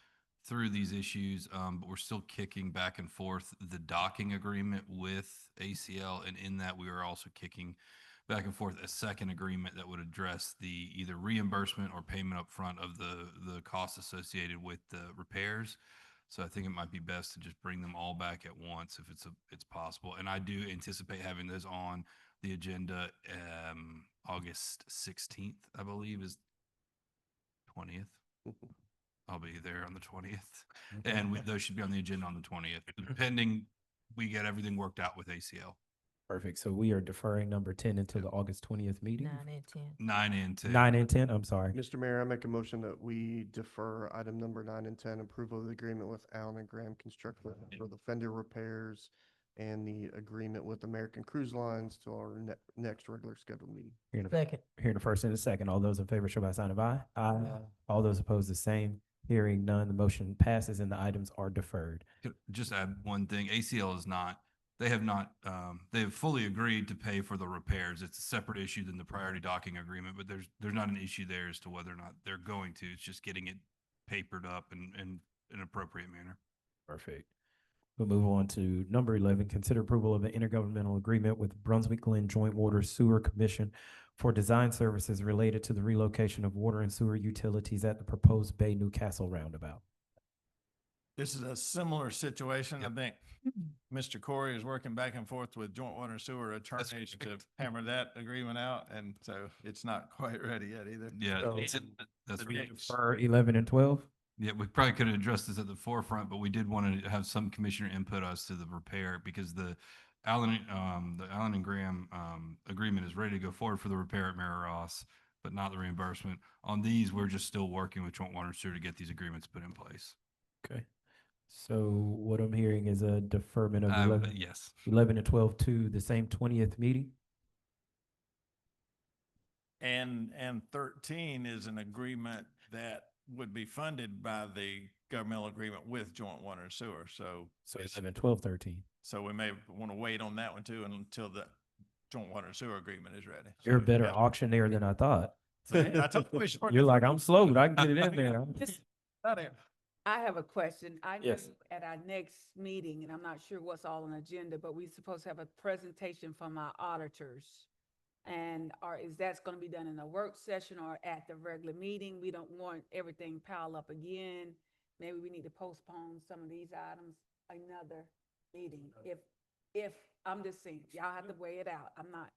through these issues, but we're still kicking back and forth the docking agreement with ACL, and in that we are also kicking back and forth a second agreement that would address the either reimbursement or payment up front of the costs associated with the repairs. So I think it might be best to just bring them all back at once if it's possible. And I do anticipate having those on the agenda, August 16th, I believe is 20th. I'll be there on the 20th, and those should be on the agenda on the 20th, pending we get everything worked out with ACL. Perfect. So we are deferring number 10 until the August 20th meeting. 9 and 10. 9 and 10. 9 and 10, I'm sorry. Mr. Mayor, I make a motion that we defer item number 9 and 10, approval of the agreement with Allen and Graham Construction for the fender repairs and the agreement with American Cruise Lines to our next regular scheduled meeting. Hearing the, Second. hearing the first and the second, all those in favor show by sign of aye. Aye. All those opposed, the same. Hearing none, the motion passes and the items are deferred. Could just add one thing. ACL is not, they have not, they have fully agreed to pay for the repairs. It's a separate issue than the priority docking agreement, but there's not an issue there as to whether or not they're going to. It's just getting it papered up in an appropriate manner. Perfect. We'll move on to number 11, consider approval of an intergovernmental agreement with Brunswick Glen Joint Water Sewer Commission for design services related to the relocation of water and sewer utilities at the proposed Bay Newcastle roundabout. This is a similar situation. I think Mr. Corey is working back and forth with joint water and sewer attorneys to hammer that agreement out. And so it's not quite ready yet either. Yeah, So- that's We right. defer 11 and 12. Yeah, we probably could have addressed this at the forefront, but we did want to have some commissioner input us to the repair because the Allen and Graham agreement is ready to go forward for the repair at Mary Ross, but not the reimbursement. On these, we're just still working with joint water and sewer to get these agreements put in place. Okay. So what I'm hearing is a deferment of 11, Yes. 11 and 12 to the same 20th meeting. And 13 is an agreement that would be funded by the governmental agreement with joint water and sewer. So, So 11, 12, 13. so we may want to wait on that one too until the joint water and sewer agreement is ready. You're a So, better yeah. auctioneer than I thought. I told you we shortened You're it. like, I'm slow, but I can get it in there. Not in. I have a question. I know Yes. at our next meeting, and I'm not sure what's all on the agenda, but we're supposed to have a presentation from our auditors. And is that going to be done in a work session or at the regular meeting? We don't want everything piled up again. Maybe we need to postpone some of these items another meeting. If I'm just saying, y'all have to weigh it out. I'm not.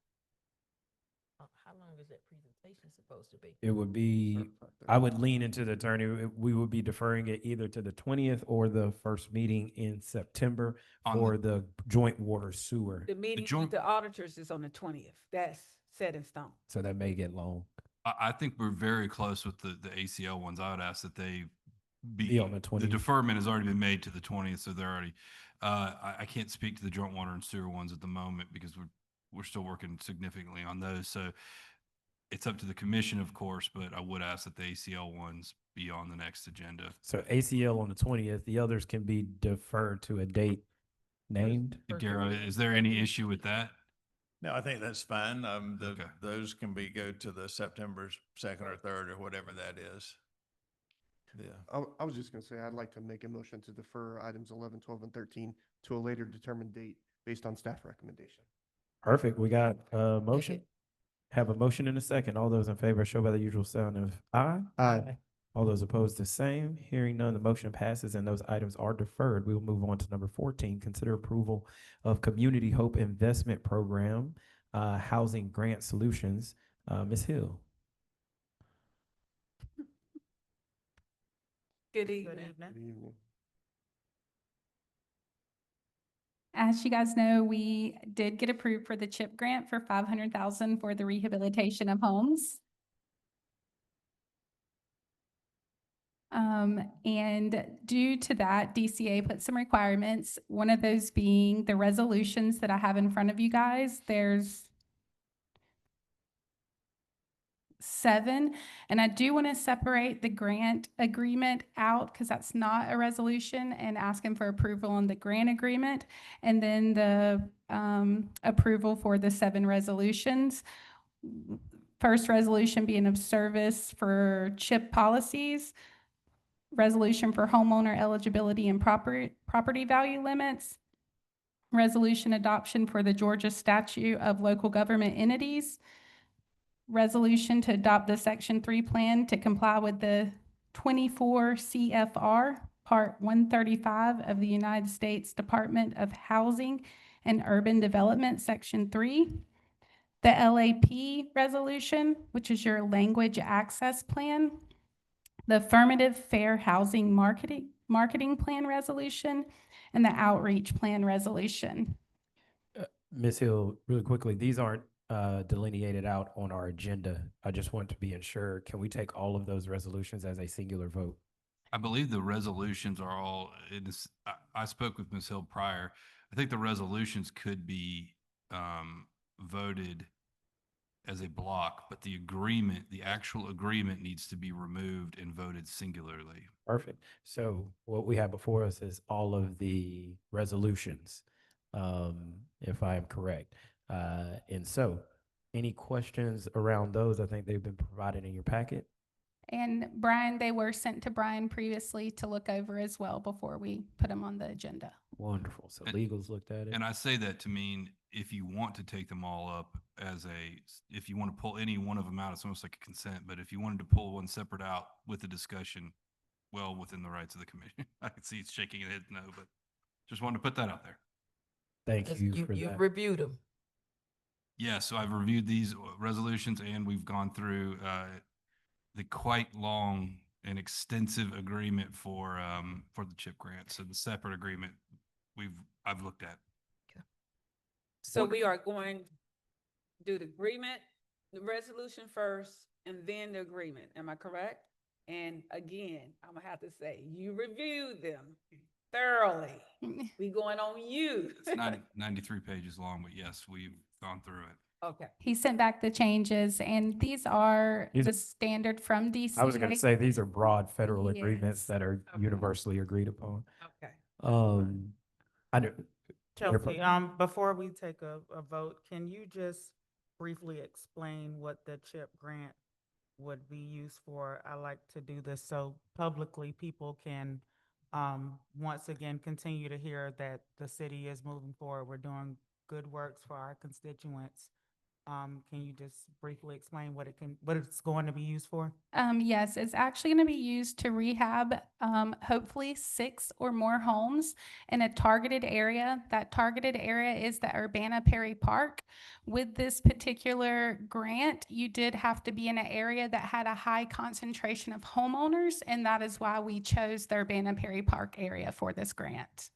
How long is that presentation supposed to be? It would be, I would lean into the attorney. We would be deferring it either to the 20th or the first meeting in September On for the joint water sewer. The meeting with joint- the auditors is on the 20th. That's set in stone. So that may get long. I think we're very close with the ACL ones. I would ask that they Be on the 20th. The deferment has already been made to the 20th, so they're already, I can't speak to the joint water and sewer ones at the moment because we're still working significantly on those. So it's up to the commission, of course, but I would ask that the ACL ones be on the next agenda. So ACL on the 20th, the others can be deferred to a date named. Garo, is there any issue with that? No, I think that's fine. Okay. Those can go to the September 2nd or 3rd or whatever that is. Yeah. I was just gonna say, I'd like to make a motion to defer items 11, 12, and 13 to a later determined date based on staff recommendation. Perfect. We got a motion. Second. Have a motion and a second. All those in favor show by the usual sound of aye. Aye. All those opposed, the same. Hearing none, the motion passes and those items are deferred. We will move on to number 14. Consider approval of Community Hope Investment Program Housing Grant Solutions, Ms. Hill. Good Good evening. evening. Good evening. As you guys know, we did get approved for the CHIP grant for 500,000 for the rehabilitation of homes. And due to that, DCA put some requirements, one of those being the resolutions that I have in front of you guys. There's 7, and I do want to separate the grant agreement out because that's not a resolution, and asking for approval on the grant agreement, and then the approval for the 7 resolutions. First resolution being of service for CHIP policies, resolution for homeowner eligibility and property value limits, resolution adoption for the Georgia Statute of Local Government Entities, resolution to adopt the Section 3 plan to comply with the 24 CFR Part 135 of the United States Department of Housing and Urban Development, Section 3. The LAP resolution, which is your language access plan, the affirmative fair housing marketing plan resolution, and the outreach plan resolution. Ms. Hill, really quickly, these aren't delineated out on our agenda. I just want to be ensured, can we take all of those resolutions as a singular vote? I believe the resolutions are all, I spoke with Ms. Hill prior. I think the resolutions could be voted as a block, but the agreement, the actual agreement needs to be removed and voted singularly. Perfect. So what we have before us is all of the resolutions, if I am correct. And so, any questions around those? I think they've been provided in your packet. And Brian, they were sent to Brian previously to look over as well before we put them on the agenda. Wonderful. So And- legals looked at it. And I say that to mean if you want to take them all up if you want to pull any one of them out, it's almost like a consent, but if you wanted to pull one separate out with the discussion, well, within the rights of the commission. I can see it's shaking its head no, but just wanted to put that out there. Thank you for You've that. reviewed them. Yeah, so I've reviewed these resolutions and we've gone through the quite long and extensive agreement for the CHIP grant. So the separate agreement I've looked at. So we are going to do the agreement, the resolution first, and then the agreement. Am I correct? And again, I'm gonna have to say, you reviewed them thoroughly. We going on you. It's 93 pages long, but yes, we've gone through it. Okay. He sent back the changes, and these are These- the standard from DCA. I was going to say these are broad federal agreements Yes. that are Okay. universally agreed upon. Okay. I do. Chelsea, before we take a vote, can you just briefly explain what the CHIP grant would be used for? I like to do this so publicly people can, once again, continue to hear that the city is moving forward. We're doing good works for our constituents. Can you just briefly explain what it's going to be used for? Yes, it's actually going to be used to rehab, hopefully 6 or more homes in a targeted area. That targeted area is the Urbana Perry Park. With this particular grant, you did have to be in an area that had a high concentration of homeowners, and that is why we chose the Urbana Perry Park area for this grant.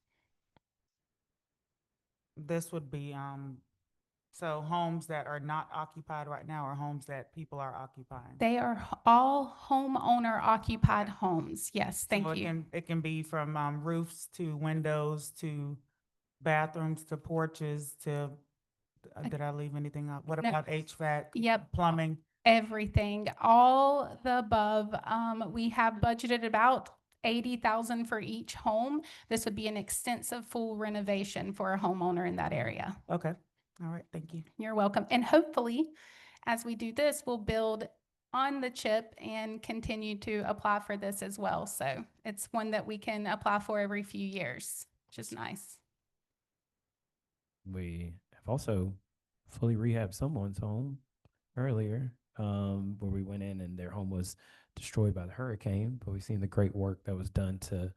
This would be, so homes that are not occupied right now or homes that people are occupying? They are all homeowner occupied homes. Yes, So thank you. It can be from roofs to windows to bathrooms to porches to, did I leave anything out? What No. about HVAC? Yep. Plumbing? Everything, all the above. We have budgeted about 80,000 for each home. This would be an extensive full renovation for a homeowner in that area. Okay, all right, thank you. You're welcome. And hopefully, as we do this, we'll build on the CHIP and continue to apply for this as well. So it's one that we can apply for every few years, which is nice. We have also fully rehabbed someone's home earlier, where we went in and their home was destroyed by the hurricane, but we've seen the great work that was done to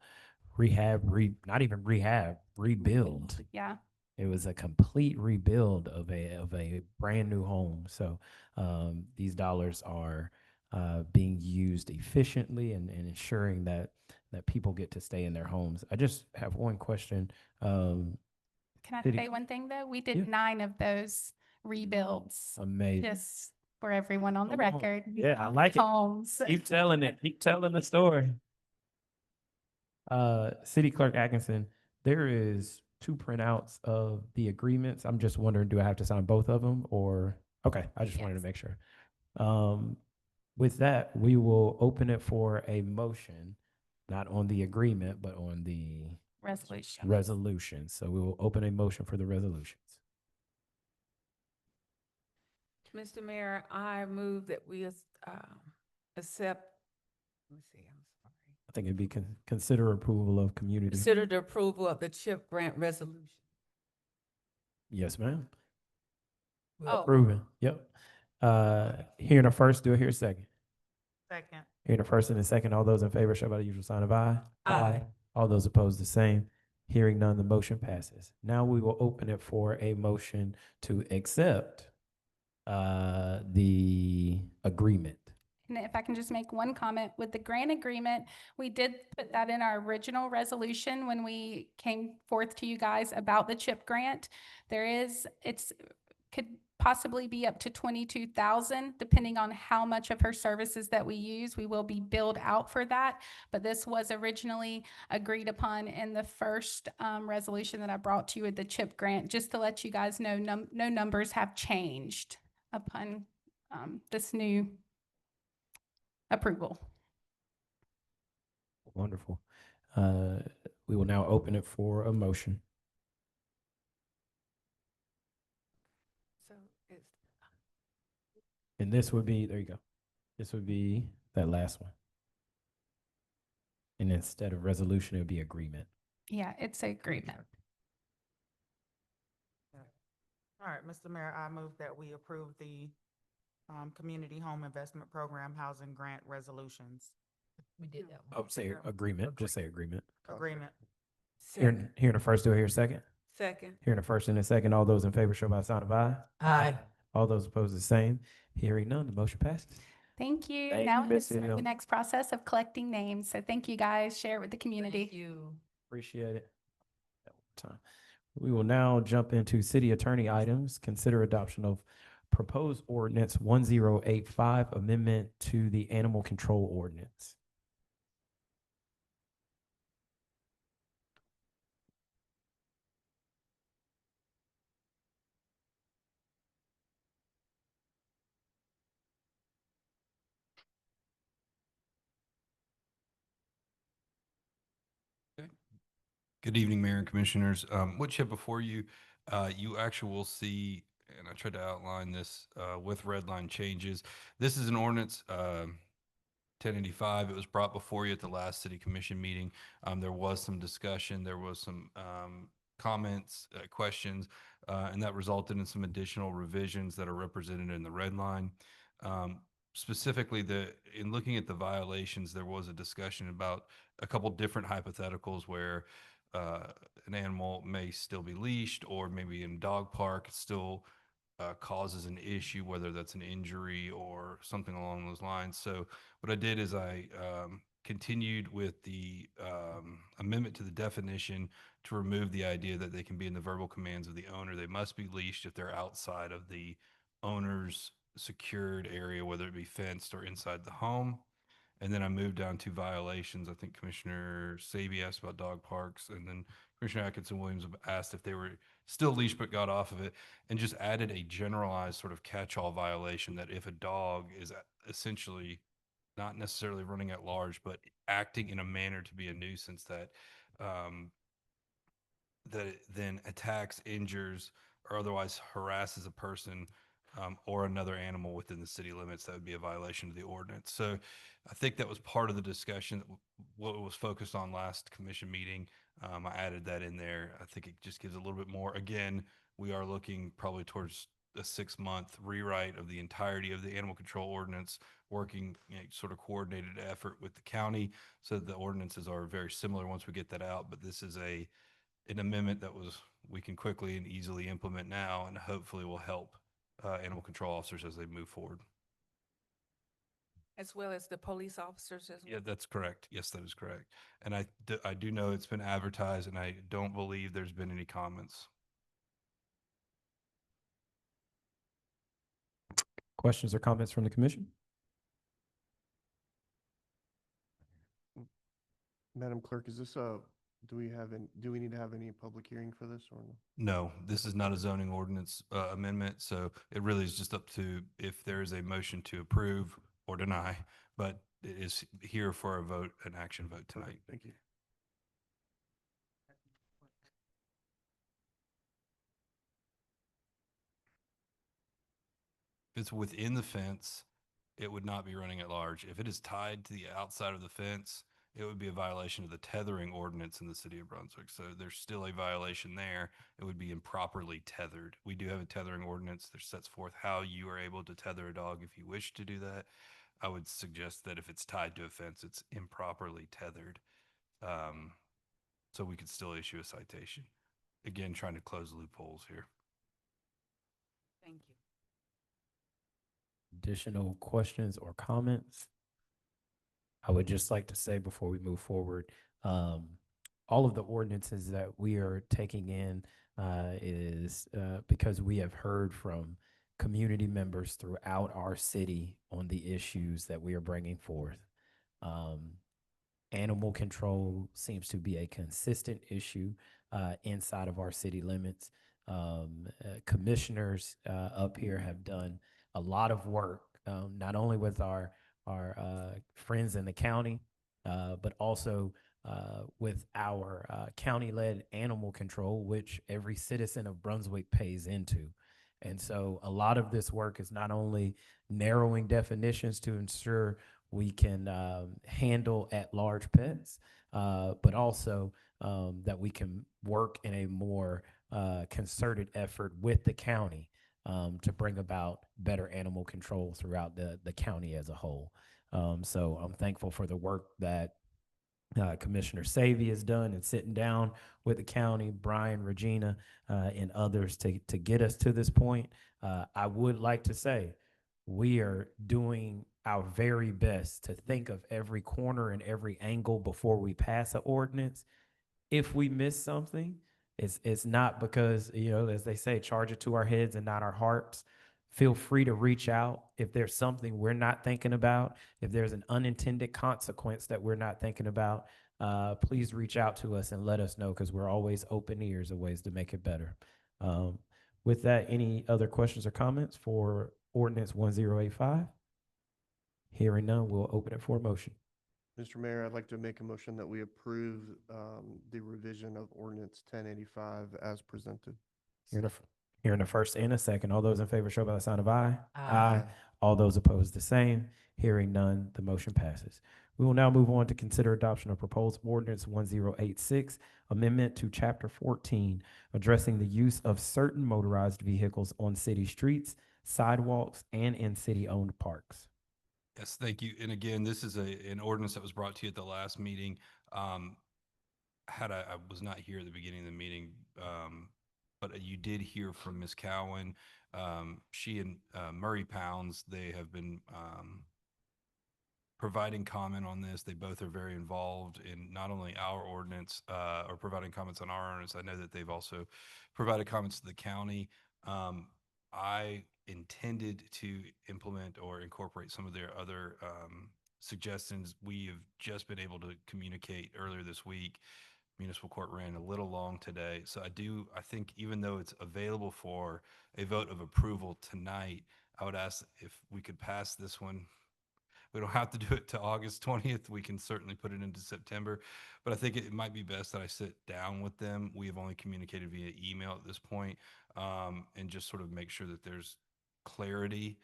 rehab, not even rehab, rebuild. Yeah. It was a complete rebuild of a brand new home. So these dollars are being used efficiently and ensuring that people get to stay in their homes. I just have one question. Can I City- say one thing though? We Yeah. did 9 of those rebuilds, Amazing. just for everyone on the Come on. record. Yeah, I like it. Homes. Keep telling it. Keep telling the story. City Clerk Atkinson, there is 2 printouts of the agreements. I'm just wondering, do I have to sign both of them or? Okay, I just wanted to Yes. make sure. With that, we will open it for a motion, not on the agreement, but on the Resolution. resolution. So we will open a motion for the resolutions. Mr. Mayor, I move that we accept, let me see, I'm sorry. I think it'd be consider approval of community. Consider the approval of the CHIP grant resolution. Yes, ma'am. Oh. Approving. Yep. Hearing a first, do I hear a second? Second. Hearing a first and a second, all those in favor show by the usual sign of aye. Aye. All those opposed, the same. Hearing none, the motion passes. Now we will open it for a motion to accept the agreement. And if I can just make one comment, with the grant agreement, we did put that in our original resolution when we came forth to you guys about the CHIP grant. Could possibly be up to 22,000, depending on how much of her services that we use. We will be billed out for that, but this was originally agreed upon in the first resolution that I brought to you with the CHIP grant, just to let you guys know, no numbers have changed upon this new approval. Wonderful. We will now open it for a motion. So it's, And this would be, there you go. This would be that last one. And instead of resolution, it would be agreement. Yeah, it's an agreement. All right, Mr. Mayor, I move that we approve the Community Home Investment Program Housing Grant Resolutions. We did that one. Oh, say agreement. Just say agreement. Agreement. Hearing a first, do I hear a second? second. Hearing a first and a second, all those in favor show by the sign of aye. Aye. All those opposed, the same. Hearing none, the motion passes. Thank you. Thank Now you, Ms. it's the Hill. next process of collecting names. So thank you guys. Share it with the community. Thank you. Appreciate it. Time. We will now jump into city attorney items. Consider adoption of proposed ordinance 1085, amendment to the animal control ordinance. Good evening, Mayor and Commissioners. What you have before you, you actually will see, and I tried to outline this with red line changes. This is an ordinance, 1085. It was brought before you at the last city commission meeting. There was some discussion, there was some comments, questions, and that resulted in some additional revisions that are represented in the red line. Specifically, in looking at the violations, there was a discussion about a couple different hypotheticals where an animal may still be leashed, or maybe in a dog park, it still causes an issue, whether that's an injury or something along those lines. So what I did is I continued with the amendment to the definition to remove the idea that they can be in the verbal commands of the owner. They must be leashed if they're outside of the owner's secured area, whether it be fenced or inside the home. And then I moved down to violations. I think Commissioner Saby asked about dog parks, and then Commissioner Atkinson Williams asked if they were still leashed but got off of it, and just added a generalized sort of catch-all violation that if a dog is essentially not necessarily running at large, but acting in a manner to be a nuisance that that it then attacks, injures, or otherwise harasses a person or another animal within the city limits, that would be a violation of the ordinance. So I think that was part of the discussion, what was focused on last commission meeting. I added that in there. I think it just gives a little bit more. Again, we are looking probably towards a 6-month rewrite of the entirety of the animal control ordinance, working sort of coordinated effort with the county. So the ordinances are very similar once we get that out, but this is an amendment that we can quickly and easily implement now, and hopefully will help animal control officers as they move forward. As well as the police officers as well. Yeah, that's correct. Yes, that is correct. And I do know it's been advertised, and I don't believe there's been any comments. Questions or comments from the commission? Madam Clerk, is this do we need to have any public hearing for this or no? No, this is not a zoning ordinance amendment, so it really is just up to if there is a motion to approve or deny, but it is here for a vote, an action vote tonight. Perfect, thank you. If it's within the fence, it would not be running at large. If it is tied to the outside of the fence, it would be a violation of the tethering ordinance in the city of Brunswick. So there's still a violation there. It would be improperly tethered. We do have a tethering ordinance that sets forth how you are able to tether a dog if you wish to do that. I would suggest that if it's tied to a fence, it's improperly tethered. So we could still issue a citation. Again, trying to close loopholes here. Thank you. Additional questions or comments? I would just like to say before we move forward, all of the ordinances that we are taking in is because we have heard from community members throughout our city on the issues that we are bringing forth. Animal control seems to be a consistent issue inside of our city limits. Commissioners up here have done a lot of work, not only with our friends in the county, but also with our county-led animal control, which every citizen of Brunswick pays into. And so a lot of this work is not only narrowing definitions to ensure we can handle at-large pets, but also that we can work in a more concerted effort with the county to bring about better animal control throughout the county as a whole. So I'm thankful for the work that Commissioner Savy has done in sitting down with the county, Brian, Regina, and others to get us to this point. I would like to say we are doing our very best to think of every corner and every angle before we pass an ordinance. If we miss something, it's not because, you know, as they say, charge it to our heads and not our hearts. Feel free to reach out if there's something we're not thinking about. If there's an unintended consequence that we're not thinking about, please reach out to us and let us know, because we're always open ears of ways to make it better. With that, any other questions or comments for ordinance 1085? Hearing none, we'll open it for a motion. Mr. Mayor, I'd like to make a motion that we approve the revision of ordinance 1085 as presented. Hearing a first and a second, all those in favor show by the sign of aye. Aye. All those opposed, the same. Hearing none, the motion passes. We will now move on to consider adoption of proposed ordinance 1086, amendment to chapter 14, addressing the use of certain motorized vehicles on city streets, sidewalks, and in city-owned parks. Yes, thank you. And again, this is an ordinance that was brought to you at the last meeting. I was not here at the beginning of the meeting, but you did hear from Ms. Cowan. She and Murray Pounds, they have been providing comment on this. They both are very involved in not only our ordinance or providing comments on our ordinance. I know that they've also provided comments to the county. I intended to implement or incorporate some of their other suggestions. We have just been able to communicate earlier this week. Municipal court ran a little long today. So I think even though it's available for a vote of approval tonight, I would ask if we could pass this one. We don't have to do it to August 20th. We can certainly put it into September, but I think it might be best that I sit down with them. We have only communicated via email at this point, and just sort of make sure that there's clarity.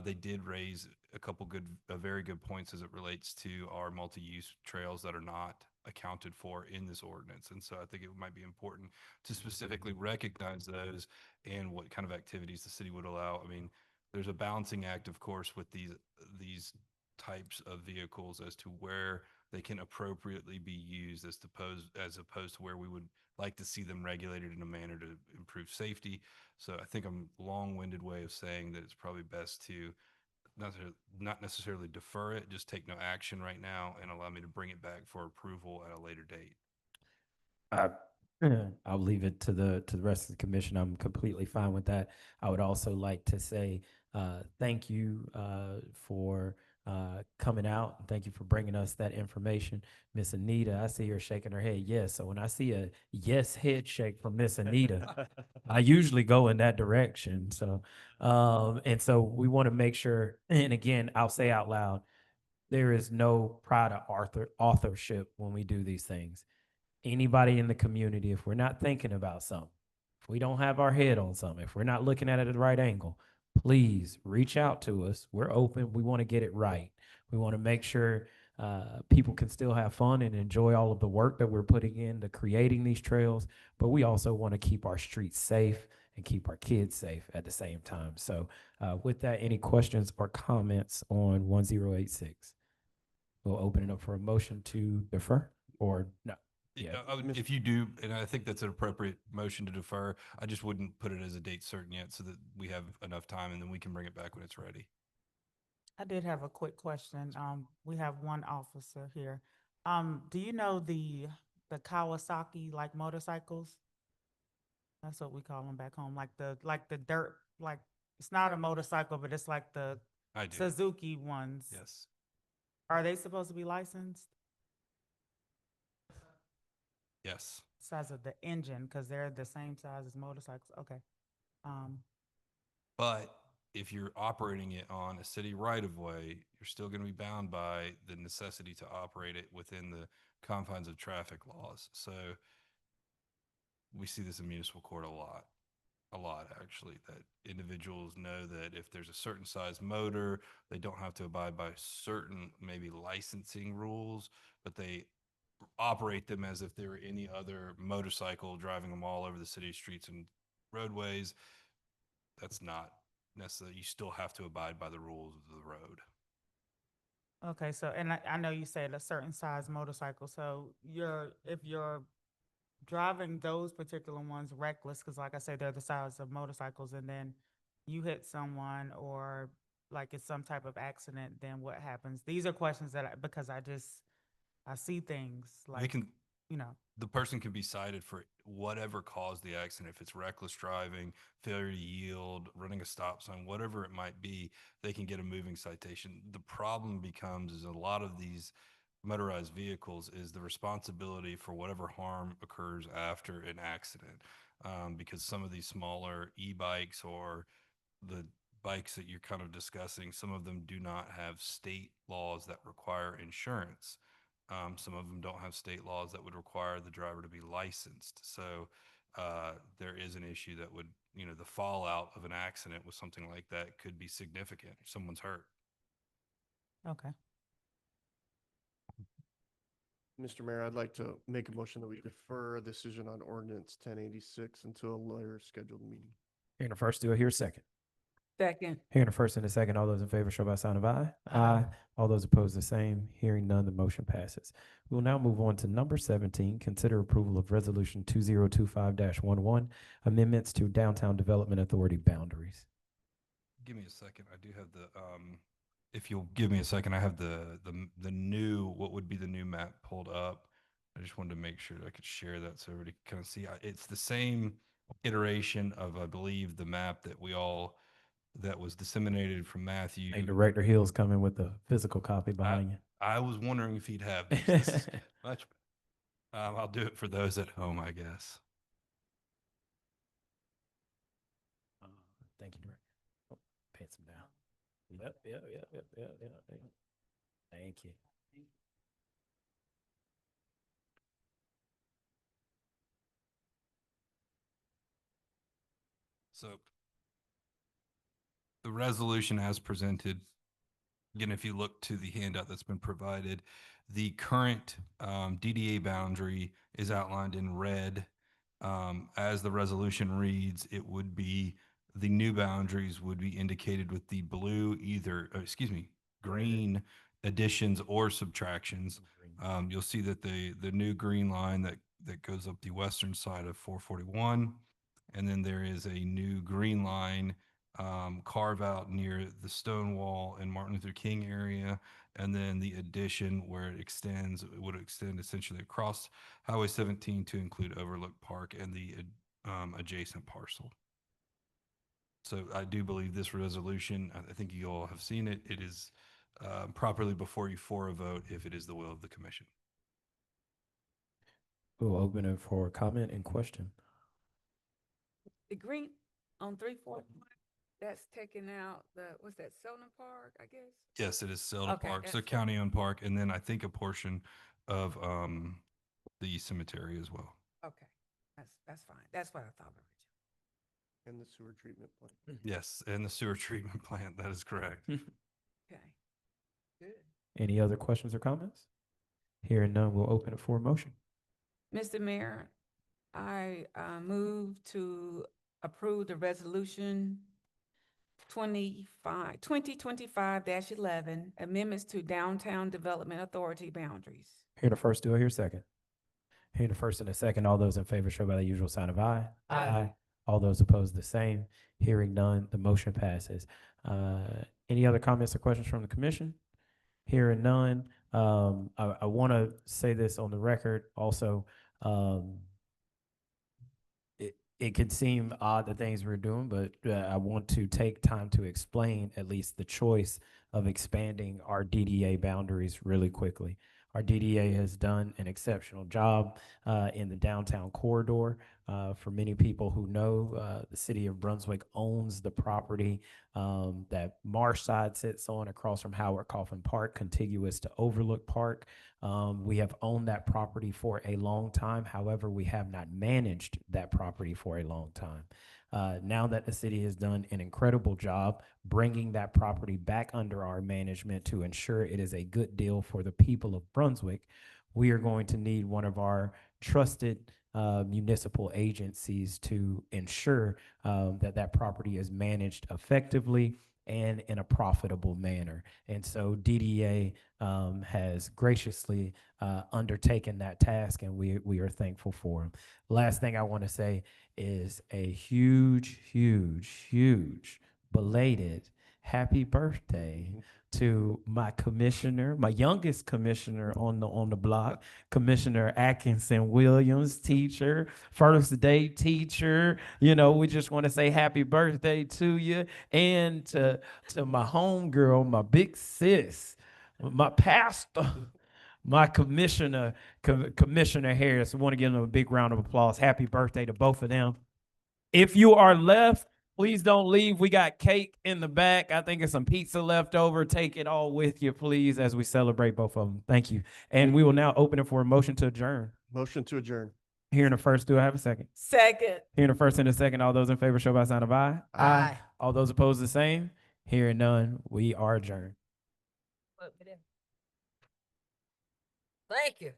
They did raise a couple very good points as it relates to our multi-use trails that are not accounted for in this ordinance. And so I think it might be important to specifically recognize those and what kind of activities the city would allow. I mean, there's a balancing act, of course, with these types of vehicles as to where they can appropriately be used as opposed to where we would like to see them regulated in a manner to improve safety. So I think I'm long-winded way of saying that it's probably best to not necessarily defer it, just take no action right now and allow me to bring it back for approval at a later date. I, I'll leave it to the rest of the commission. I'm completely fine with that. I would also like to say thank you for coming out. Thank you for bringing us that information, Miss Anita. I see her shaking her head yes. So when I see a yes head shake from Miss Anita, I usually go in that direction. So and so we want to make sure. And again, I'll say out loud, there is no pride of authorship when we do these things. Anybody in the community, if we're not thinking about something, if we don't have our head on something, if we're not looking at it at the right angle, please reach out to us. We're open. We want to get it right. We want to make sure people can still have fun and enjoy all of the work that we're putting into creating these trails, but we also want to keep our streets safe and keep our kids safe at the same time. So with that, any questions or comments on 1086? We'll open it up for a motion to defer or no. Yeah. If you do, and I think that's an appropriate motion to defer, I just wouldn't put it as a date certain yet so that we have enough time and then we can bring it back when it's ready. I did have a quick question. We have one officer here. Do you know the Kawasaki like motorcycles? That's what we call them back home, like the dirt, like it's not a motorcycle, but it's like the I do. Suzuki ones. Yes. Are they supposed to be licensed? Yes. Size of the engine, because they're the same size as motorcycles. Okay. But if you're operating it on a city right of way, you're still going to be bound by the necessity to operate it within the confines of traffic laws. So we see this in municipal court a lot actually, that individuals know that if there's a certain size motor, they don't have to abide by certain maybe licensing rules, but they operate them as if they were any other motorcycle, driving them all over the city streets and roadways. That's not necessarily, you still have to abide by the rules of the road. Okay, so, and I know you said a certain size motorcycle, so if you're driving those particular ones reckless, because like I said, they're the size of motorcycles, and then you hit someone or like it's some type of accident, then what happens? These are questions that because I see things like, The person can be cited for whatever caused the accident. If it's reckless driving, failure to yield, running a stop sign, whatever it might be, they can get a moving citation. The problem becomes is a lot of these motorized vehicles is the responsibility for whatever harm occurs after an accident. Because some of these smaller e-bikes or the bikes that you're kind of discussing, some of them do not have state laws that require insurance. Some of them don't have state laws that would require the driver to be licensed. So there is an issue that would, the fallout of an accident with something like that could be significant. Someone's hurt. Okay. Mr. Mayor, I'd like to make a motion that we defer a decision on ordinance 1086 until a later scheduled meeting. Hearing the first, do I hear a second? Second. Hearing the first and the second, all those in favor show by sign of aye. Aye. All those opposed, the same. Hearing none, the motion passes. We will now move on to number 17, consider approval of resolution 2025-11, amendments to Downtown Development Authority boundaries. Give me a second. I do have the, if you'll give me a second, I have the new, what would be the new map pulled up. I just wanted to make sure that I could share that so everybody can kind of see. It's the same iteration of, I believe, the map that was disseminated from Matthew. And Director Hill's coming with the physical copy behind you. I was wondering if he'd have these. This is much. I'll do it for those at home, I guess. Thank you, Director. Oh, pants him down. Yep. Thank you. So the resolution as presented, again, if you look to the handout that's been provided, the current DDA boundary is outlined in red. As the resolution reads, it would be the new boundaries would be indicated with the blue, green additions or subtractions. You'll see that the new green line that goes up the western side of 441, and then there is a new green line carve out near the stone wall in Martin Luther King area, and then the addition where it would extend essentially across Highway 17 to include Overlook Park and the adjacent parcel. So I do believe this resolution, I think you all have seen it, it is properly before you for a vote if it is the will of the commission. We'll open it for comment and question. The green on 341, that's taking out what's that, Selden Park, I guess? Yes, it is Selden Okay, Park, so that's- county-owned park, and then I think a portion of the cemetery as well. Okay, that's fine. That's what I thought originally. And the sewer treatment plant. Yes, and the sewer treatment plant, that is correct. Okay, good. Any other questions or comments? Hearing none, we'll open it for a motion. Mr. Mayor, I move to approve the resolution 2025-11, amendments to Downtown Development Authority boundaries. Hearing the first, do I hear a second? Hearing the first and the second, all those in favor show by the usual sign of aye. Aye. All those opposed, the same. Hearing none, the motion passes. Any other comments or questions from the commission? Hearing none, I want to say this on the record also. It could seem odd, the things we're doing, but I want to take time to explain at least the choice of expanding our DDA boundaries really quickly. Our DDA has done an exceptional job in the downtown corridor. For many people who know, the city of Brunswick owns the property that Marshside sits on across from Howard Coffin Park, contiguous to Overlook Park. We have owned that property for a long time. However, we have not managed that property for a long time. Now that the city has done an incredible job bringing that property back under our management to ensure it is a good deal for the people of Brunswick, we are going to need one of our trusted municipal agencies to ensure that that property is managed effectively and in a profitable manner. And so DDA has graciously undertaken that task, and we are thankful for them. Last thing I want to say is a huge, huge, huge belated happy birthday to my commissioner, my youngest commissioner on the block, Commissioner Atkinson Williams, teacher, first day teacher. You know, we just want to say happy birthday to you, and to my homegirl, my big sis, my pastor, my commissioner, Commissioner Harris. We want to give them a big round of applause. Happy birthday to both of them. If you are left, please don't leave. We got cake in the back. I think it's some pizza left over. Take it all with you, please, as we celebrate both of them. Thank you. And we will now open it for a motion to adjourn. Motion to adjourn. Hearing the first, do I have a second? Second. Hearing the first and the second, all those in favor show by sign of aye. Aye. All those opposed, the same. Hearing none, we are adjourned. Thank you.